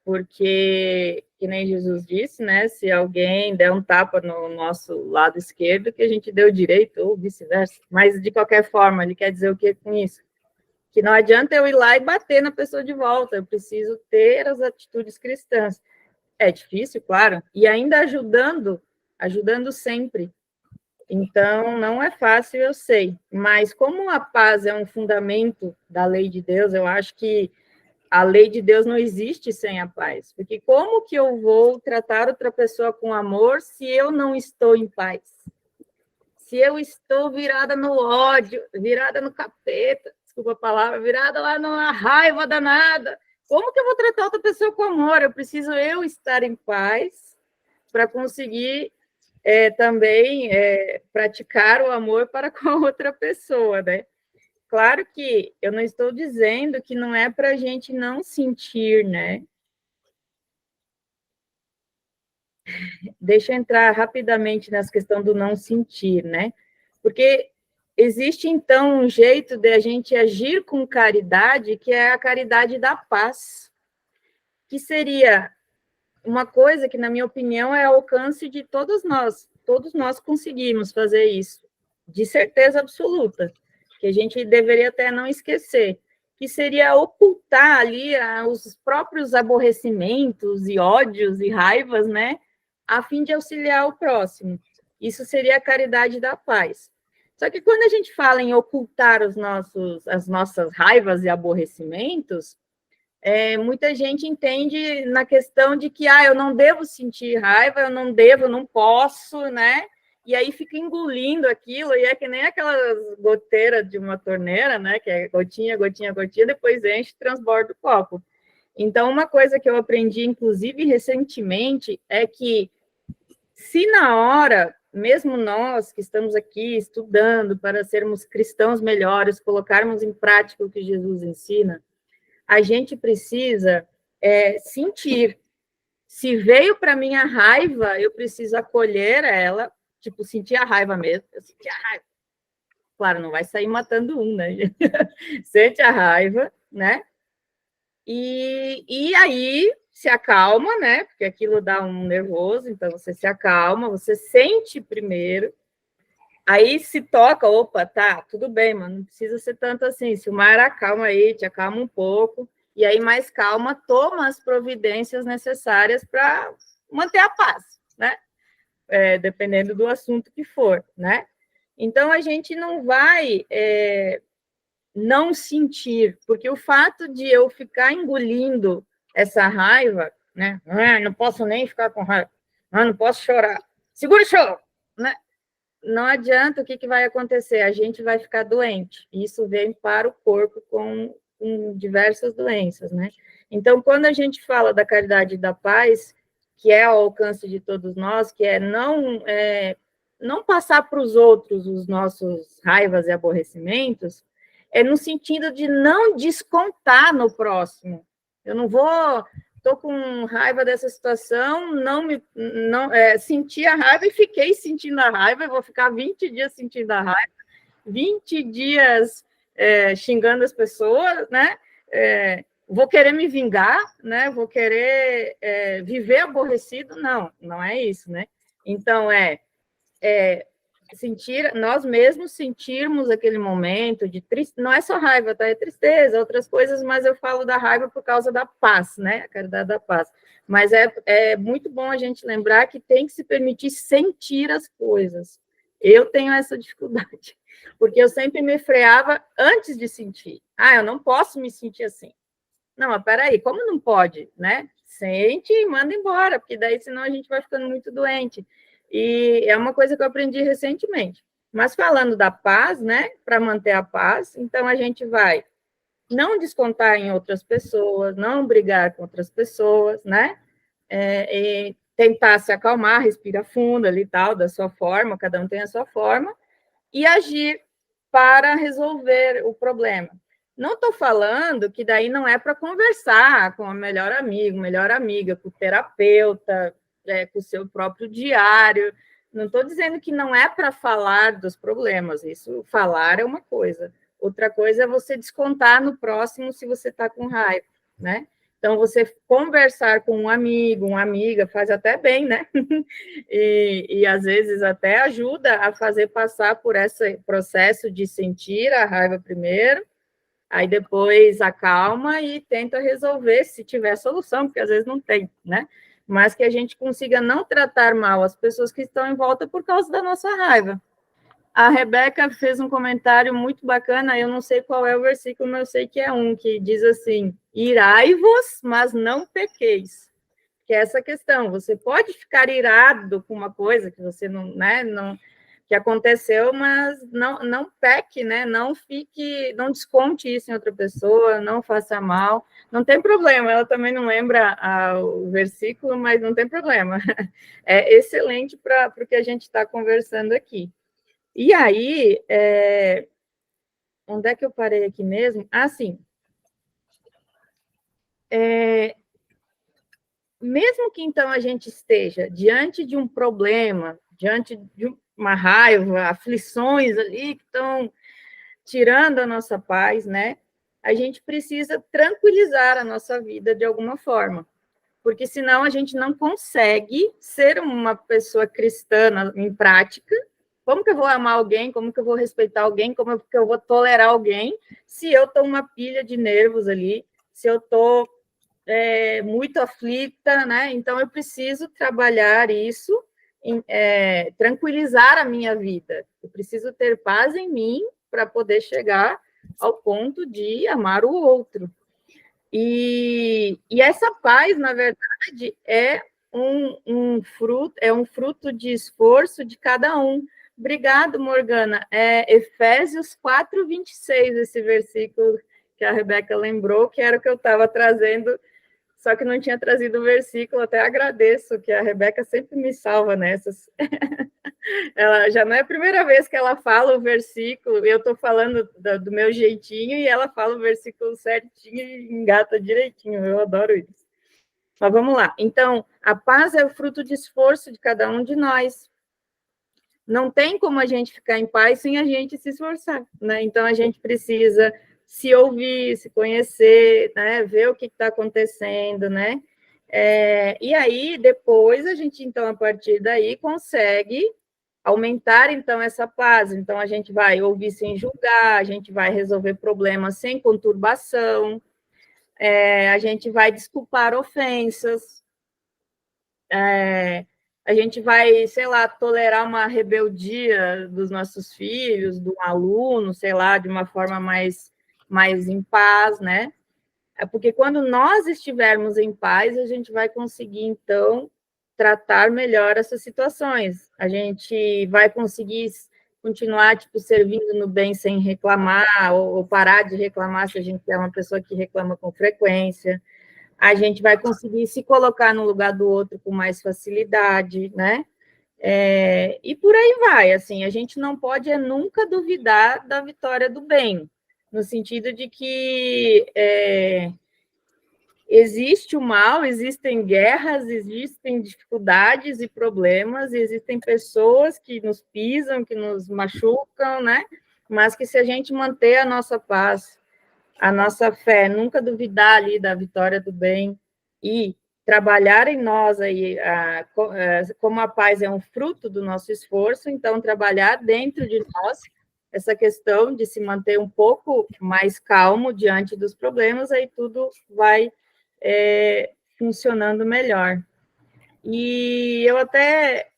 Porque, que nem Jesus disse, né? Se alguém der um tapa no nosso lado esquerdo, que a gente deu direito, ou vice-versa. Mas, de qualquer forma, ele quer dizer o que com isso? Que não adianta eu ir lá e bater na pessoa de volta, eu preciso ter as atitudes cristãs. É difícil, claro, e ainda ajudando sempre. Então, não é fácil, eu sei, mas como a paz é um fundamento da lei de Deus, eu acho que a lei de Deus não existe sem a paz, porque como que eu vou tratar outra pessoa com amor se eu não estou em paz? Se eu estou virada no ódio, virada no capeta, desculpa a palavra, virada lá na raiva danada, como que eu vou tratar outra pessoa com amor? Eu preciso estar em paz para conseguir também praticar o amor para com a outra pessoa, né? Claro que eu não estou dizendo que não é para a gente não sentir, né? Deixa eu entrar rapidamente nessa questão do não sentir, né? Porque existe, então, um jeito de a gente agir com caridade, que é a caridade da paz, que seria uma coisa que, na minha opinião, é ao alcance de todos nós conseguimos fazer isso, de certeza absoluta, que a gente deveria até não esquecer, que seria ocultar ali os próprios aborrecimentos e ódios e raivas, né, a fim de auxiliar o próximo. Isso seria a caridade da paz. Só que quando a gente fala em ocultar as nossas raivas e aborrecimentos, muita gente entende na questão de que eu não devo sentir raiva, eu não posso, né? E aí fica engolindo aquilo, e é que nem aquelas goteiras de uma torneira, né? Que é gotinha, gotinha, gotinha, depois enche e transborda o copo. Então, uma coisa que eu aprendi, inclusive recentemente, é que se na hora, mesmo nós que estamos aqui estudando para sermos cristãos melhores, colocarmos em prática o que Jesus ensina, a gente precisa sentir. Se veio para mim a raiva, eu preciso acolher ela, tipo, sentir a raiva mesmo. Eu senti a raiva. Claro, não vai sair matando um, né? Sente a raiva, né? E aí se acalma, né? Porque aquilo dá um nervoso, então você se acalma, você sente primeiro, aí se toca, opa, tá, tudo bem, mano, não precisa ser tanto assim, se o mar acalma aí, te acalma um pouco, e aí mais calma, toma as providências necessárias para manter a paz, né? Dependendo do assunto que for, né? Então, a gente não vai não sentir, porque o fato de eu ficar engolindo essa raiva, né? Não posso nem ficar com raiva, não posso chorar, segura o choro, né? Não adianta, o que vai acontecer? A gente vai ficar doente. Isso vem para o corpo com diversas doenças, né? Então, quando a gente fala da caridade e da paz, que é ao alcance de todos nós, que é não passar para os outros os nossos raivas e aborrecimentos, é no sentido de não descontar no próximo. Eu não vou... Estou com raiva dessa situação, senti a raiva e fiquei sentindo a raiva, eu vou ficar 20 dias sentindo a raiva, 20 dias xingando as pessoas, né? Vou querer me vingar, né? Vou querer viver aborrecido, não é isso, né? Então, nós mesmos sentirmos aquele momento de tristeza, não é só raiva, tá? É tristeza, outras coisas, mas eu falo da raiva por causa da paz, né? A caridade da paz. Mas é muito bom a gente lembrar que tem que se permitir sentir as coisas. Eu tenho essa dificuldade, porque eu sempre me freava antes de sentir. Eu não posso me sentir assim. Não, mas peraí, como não pode, né? sente e manda embora, porque daí senão a gente vai ficando muito doente. E é uma coisa que eu aprendi recentemente. Mas falando da paz, né, para manter a paz, então a gente vai não descontar em outras pessoas, não brigar com outras pessoas, né, e tentar se acalmar, respira fundo ali e tal, da sua forma, cada um tem a sua forma, e agir para resolver o problema. Não estou falando que daí não é para conversar com o melhor amigo, melhor amiga, com o terapeuta, com o seu próprio diário. Não estou dizendo que não é para falar dos problemas, isso, falar é uma coisa. Outra coisa é você descontar no próximo se você está com raiva, né? Então, você conversar com um amigo, uma amiga, faz até bem, né? E às vezes até ajuda a fazer passar por esse processo de sentir a raiva primeiro, aí depois acalma e tenta resolver, se tiver solução, porque às vezes não tem, né? Mas que a gente consiga não tratar mal as pessoas que estão em volta por causa da nossa raiva. A Rebeca fez um comentário muito bacana, eu não sei qual é o versículo, mas eu sei que é um, que diz assim, irai-vos, mas não pequeis. Que é essa questão, você pode ficar irado com uma coisa que você não, né, não, que aconteceu, mas não peque, né, não desconte isso em outra pessoa, não faça mal, não tem problema, ela também não lembra o versículo, mas não tem problema, é excelente para o que a gente está conversando aqui. E aí, onde é que eu parei aqui mesmo? Ah, sim. Mesmo que, então, a gente esteja diante de um problema, diante de uma raiva, aflições ali que estão tirando a nossa paz, né? A gente precisa tranquilizar a nossa vida de alguma forma, porque senão a gente não consegue ser uma pessoa cristã em prática. Como que eu vou amar alguém? Como que eu vou respeitar alguém? Como que eu vou tolerar alguém se eu estou uma pilha de nervos ali, se eu estou muito aflita, né? Então, eu preciso trabalhar isso, tranquilizar a minha vida. Eu preciso ter paz em mim para poder chegar ao ponto de amar o outro. E essa paz, na verdade, é um fruto de esforço de cada um. Obrigado, Morgana. Efésios 4:26, esse versículo que a Rebeca lembrou, que era o que eu estava trazendo, só que não tinha trazido o versículo. Até agradeço, que a Rebeca sempre me salva nessas. Ela já não é a primeira vez que ela fala o versículo, eu estou falando do meu jeitinho, e ela fala o versículo certinho e engata direitinho, eu adoro isso. Mas vamos lá. Então, a paz é o fruto de esforço de cada um de nós. Não tem como a gente ficar em paz sem a gente se esforçar, né? Então, a gente precisa se ouvir, se conhecer, né? Ver o que está acontecendo, né? E aí, depois, a gente, então, a partir daí, consegue aumentar, então, essa paz. Então, a gente vai ouvir sem julgar, a gente vai resolver problemas sem conturbação, a gente vai desculpar ofensas, a gente vai, sei lá, tolerar uma rebeldia dos nossos filhos, do aluno, sei lá, de uma forma mais em paz, né? Porque quando nós estivermos em paz, a gente vai conseguir, então, tratar melhor essas situações. A gente vai conseguir continuar, tipo, servindo no bem sem reclamar, ou parar de reclamar se a gente é uma pessoa que reclama com frequência. A gente vai conseguir se colocar no lugar do outro com mais facilidade, né? E por aí vai, assim, a gente não pode nunca duvidar da vitória do bem, no sentido de que existe o mal, existem guerras, existem dificuldades e problemas, e existem pessoas que nos pisam, que nos machucam, né? Mas que se a gente manter a nossa paz, a nossa fé, nunca duvidar ali da vitória do bem e trabalhar em nós aí, como a paz é um fruto do nosso esforço, então trabalhar dentro de nós essa questão de se manter um pouco mais calmo diante dos problemas, aí tudo vai funcionando melhor. E eu até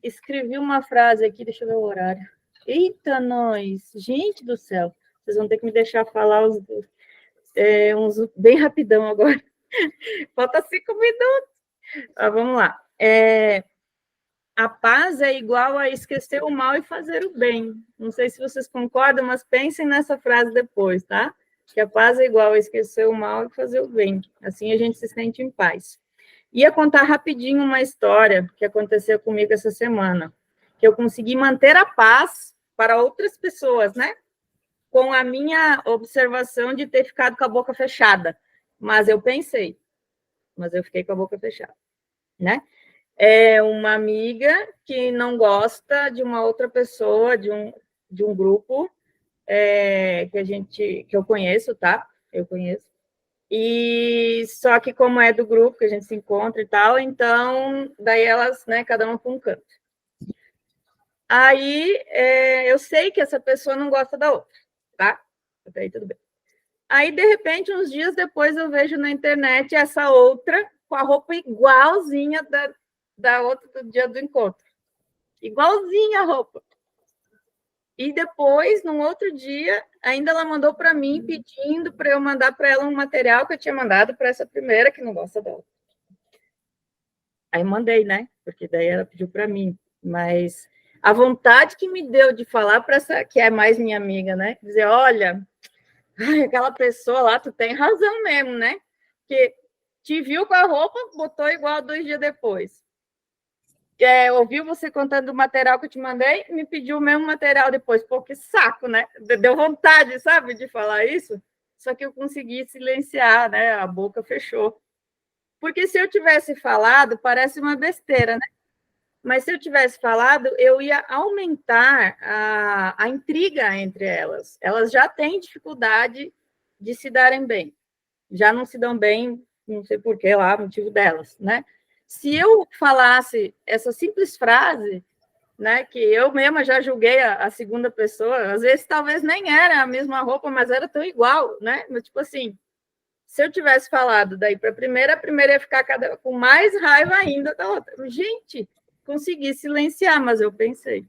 escrevi uma frase aqui, deixa eu ver o horário. Eita, nós! Gente do céu! Vocês vão ter que me deixar falar uns bem rapidão agora. Falta 5 minutos. Vamos lá. A paz é igual a esquecer o mal e fazer o bem. Não sei se vocês concordam, mas pensem nessa frase depois, tá? Que a paz é igual a esquecer o mal e fazer o bem. Assim a gente se sente em paz. Ia contar rapidinho uma história que aconteceu comigo essa semana, que eu consegui manter a paz para outras pessoas, né? Com a minha observação de ter ficado com a boca fechada. Mas eu pensei, mas eu fiquei com a boca fechada, né? É uma amiga que não gosta de uma outra pessoa, de um grupo que eu conheço, tá? Eu conheço. E só que como é do grupo que a gente se encontra e tal, então daí elas, né, cada uma com um canto. Aí eu sei que essa pessoa não gosta da outra, tá? Até aí tudo bem. Aí, de repente, uns dias depois, eu vejo na internet essa outra com a roupa igualzinha da outra do dia do encontro. Igualzinha a roupa. E depois, num outro dia, ainda ela mandou para mim pedindo para eu mandar para ela um material que eu tinha mandado para essa primeira que não gosta dela. Aí mandei, né? Porque daí ela pediu para mim. Mas a vontade que me deu de falar para essa que é mais minha amiga, né? Dizer, olha, aquela pessoa lá, tu tem razão mesmo, né? Que te viu com a roupa, botou igual 2 dias depois. Ouviu você contando o material que eu te mandei, me pediu o mesmo material depois. Pô, que saco, né? Deu vontade, sabe, de falar isso. Só que eu consegui silenciar, né? A boca fechou. Porque se eu tivesse falado, parece uma besteira, né? Mas se eu tivesse falado, eu ia aumentar a intriga entre elas. Elas já têm dificuldade de se darem bem. Já não se dão bem, não sei porquê lá, motivo delas, né? Se eu falasse essa simples frase, né, que eu mesma já julguei a segunda pessoa, às vezes talvez nem era a mesma roupa, mas era tão igual, né? Mas, tipo assim, se eu tivesse falado daí para a primeira ia ficar com mais raiva ainda da outra. Gente, consegui silenciar, mas eu pensei.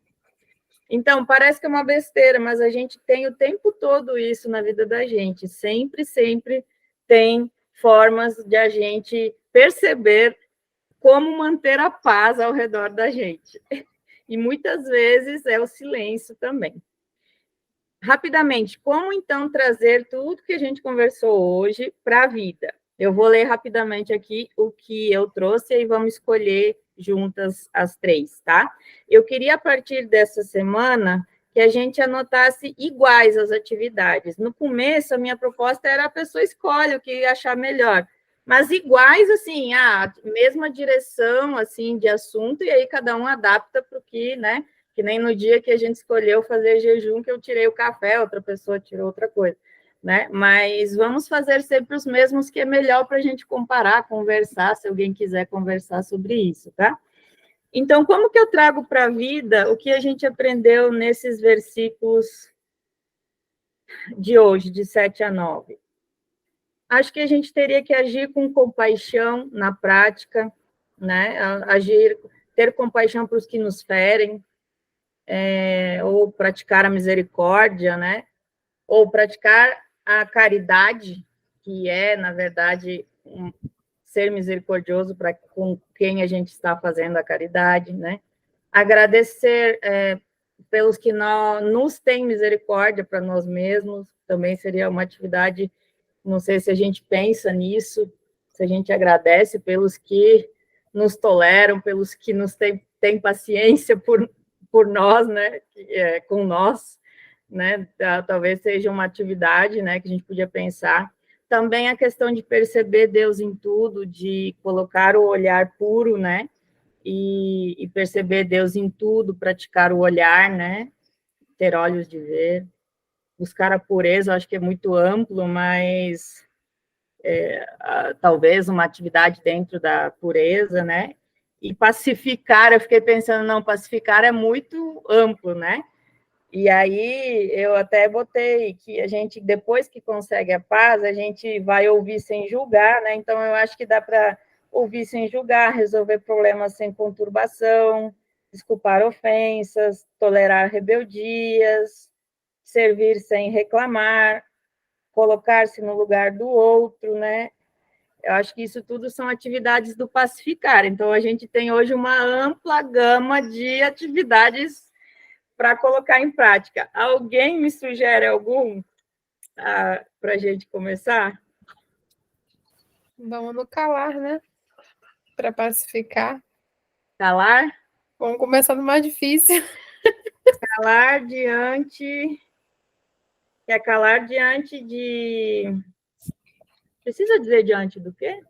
Então, parece que é uma besteira, mas a gente tem o tempo todo isso na vida da gente. Sempre, sempre tem formas de a gente perceber como manter a paz ao redor da gente. E muitas vezes é o silêncio também. Rapidamente, como então trazer tudo que a gente conversou hoje para a vida? Eu vou ler rapidamente aqui o que eu trouxe e vamos escolher juntas as 3, tá? Eu queria, a partir dessa semana, que a gente anotasse iguais as atividades. No começo, a minha proposta era a pessoa escolhe o que achar melhor, mas iguais, assim, a mesma direção, assim, de assunto, e aí cada um adapta para o que, né? Que nem no dia que a gente escolheu fazer jejum, que eu tirei o café, outra pessoa tirou outra coisa, né? Mas vamos fazer sempre os mesmos, que é melhor para a gente comparar, conversar, se alguém quiser conversar sobre isso, tá? Então, como que eu trago para a vida o que a gente aprendeu nesses versículos de hoje, de 7 a 9? Acho que a gente teria que agir com compaixão na prática, né? Ter compaixão para os que nos ferem, ou praticar a misericórdia, né? Ou praticar a caridade, que é, na verdade, ser misericordioso com quem a gente está fazendo a caridade, né? Agradecer pelos que nos têm misericórdia para nós mesmos, também seria uma atividade, não sei se a gente pensa nisso, se a gente agradece pelos que nos toleram, pelos que nos têm paciência por nós, né, com nós, né, talvez seja uma atividade, né, que a gente podia pensar. Também a questão de perceber Deus em tudo, de colocar o olhar puro, né, e perceber Deus em tudo, praticar o olhar, né, ter olhos de ver, buscar a pureza, eu acho que é muito amplo, mas talvez uma atividade dentro da pureza, né, e pacificar, eu fiquei pensando, não, pacificar é muito amplo, né? E aí eu até botei que a gente, depois que consegue a paz, a gente vai ouvir sem julgar, né? Então eu acho que dá para ouvir sem julgar, resolver problemas sem conturbação, desculpar ofensas, tolerar rebeldias, servir sem reclamar, colocar-se no lugar do outro, né? Eu acho que isso tudo são atividades do Pacificar. Então, a gente tem hoje uma ampla gama de atividades para colocar em prática. Alguém me sugere algum para a gente começar? Vamos no calar, né? Para pacificar. Calar? Vamos começar no mais difícil. Calar diante... É calar diante de... Precisa dizer diante do quê?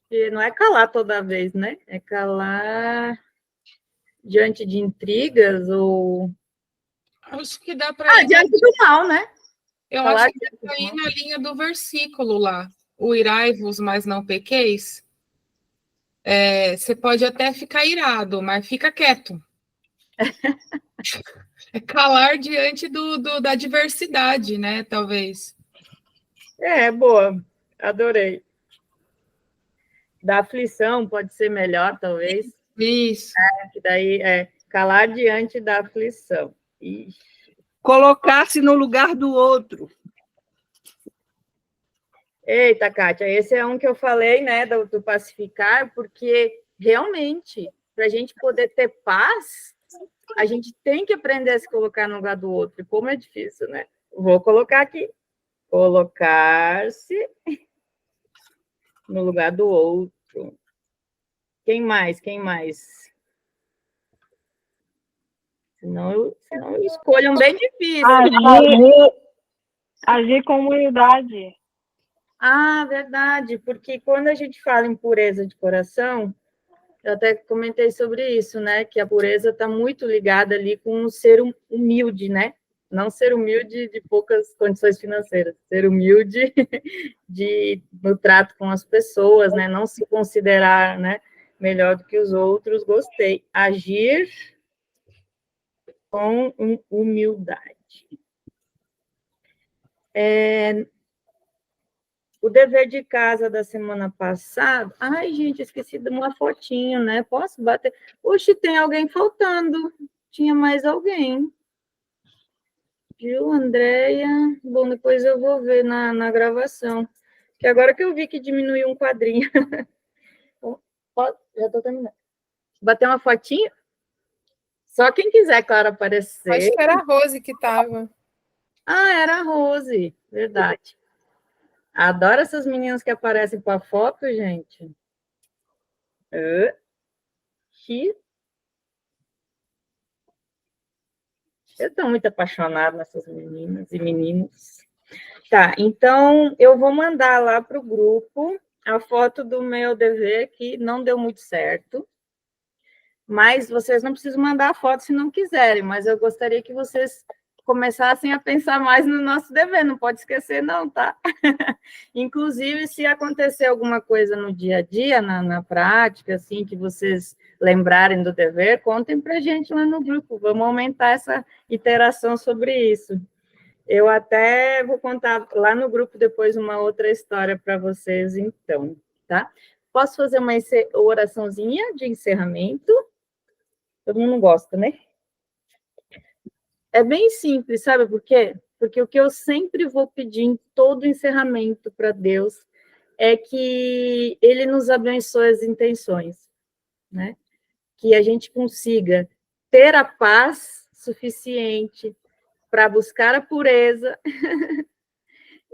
Porque não é calar toda vez, né? É calar diante de intrigas ou... Acho que dá para ir. Diante do mal, né? Eu acho que dá para ir na linha do versículo lá. O irai-vos, mas não pequeis. Você pode até ficar irado, mas fica quieto. É calar diante da adversidade, né? Talvez. Boa. Adorei. Da aflição pode ser melhor, talvez. Isso. Que daí é calar diante da aflição. Ixi. Colocar-se no lugar do outro. Eita, Kátia, esse é um que eu falei, né, do pacificar, porque realmente, para a gente poder ter paz, a gente tem que aprender a se colocar no lugar do outro. E como é difícil, né? Vou colocar aqui. Colocar-se no lugar do outro. Quem mais? Quem mais? Senão eu escolho um bem difícil. Agir com humildade. Verdade, porque quando a gente fala em pureza de coração, eu até comentei sobre isso, né? Que a pureza está muito ligada ali com o ser humilde, né? Não ser humilde de poucas condições financeiras, ser humilde no trato com as pessoas, né? Não se considerar, né, melhor do que os outros. Gostei. Agir com humildade. O dever de casa da semana passada... Ai, gente, esqueci de uma fotinho, né? Posso bater? Oxe, tem alguém faltando. Tinha mais alguém. Viu, Andréia? Bom, depois eu vou ver na gravação. Que agora que eu vi que diminuiu um quadrinho. Já estou terminando. Bater uma fotinha? Só quem quiser, claro, aparecer. Acho que era a Rose que estava. Era a Rose, verdade. Adoro essas meninas que aparecem para foto, gente. Eu estou muito apaixonada nessas meninas e meninos. Tá, então eu vou mandar lá para o grupo a foto do meu dever, que não deu muito certo. Mas vocês não precisam mandar a foto se não quiserem, mas eu gostaria que vocês começassem a pensar mais no nosso dever, não pode esquecer não, tá? Inclusive, se acontecer alguma coisa no dia a dia, na prática, assim, que vocês lembrarem do dever, contem para a gente lá no grupo, vamos aumentar essa interação sobre isso. Eu até vou contar lá no grupo depois uma outra história para vocês, então, tá? Posso fazer uma oraçãozinha de encerramento? Todo mundo gosta, né? É bem simples, sabe por quê? Porque o que eu sempre vou pedir em todo encerramento para Deus é que Ele nos abençoe as intenções, né? Que a gente consiga ter a paz suficiente para buscar a pureza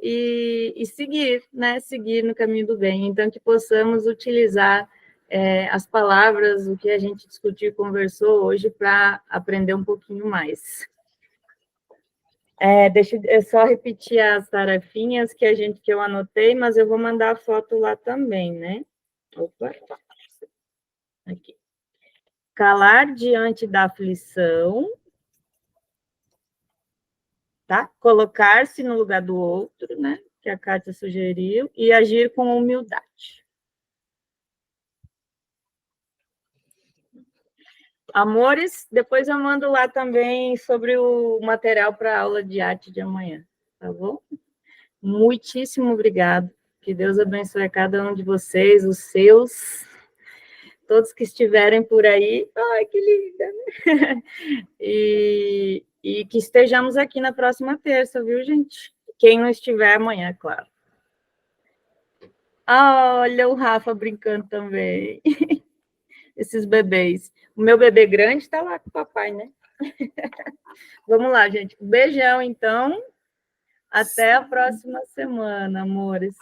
e seguir, né? Seguir no caminho do bem. Então, que possamos utilizar as palavras, o que a gente discutiu e conversou hoje para aprender um pouquinho mais. Deixa eu só repetir as tarefinhas que eu anotei, mas eu vou mandar a foto lá também, né? Opa, aqui. Calar diante da aflição, tá? Colocar-se no lugar do outro, né? Que a Kátia sugeriu, e agir com humildade. Amores, depois eu mando lá também sobre o material para a aula de arte de amanhã, tá bom? Muitíssimo obrigado. Que Deus abençoe a cada um de vocês, os seus, todos que estiverem por aí. Ai, que linda, né? E que estejamos aqui na próxima terça, viu, gente? Quem não estiver amanhã, claro. Olha o Rafa brincando também. Esses bebês. O meu bebê grande está lá com o papai, né? Vamos lá, gente. Beijão, então. Até a próxima semana, amores.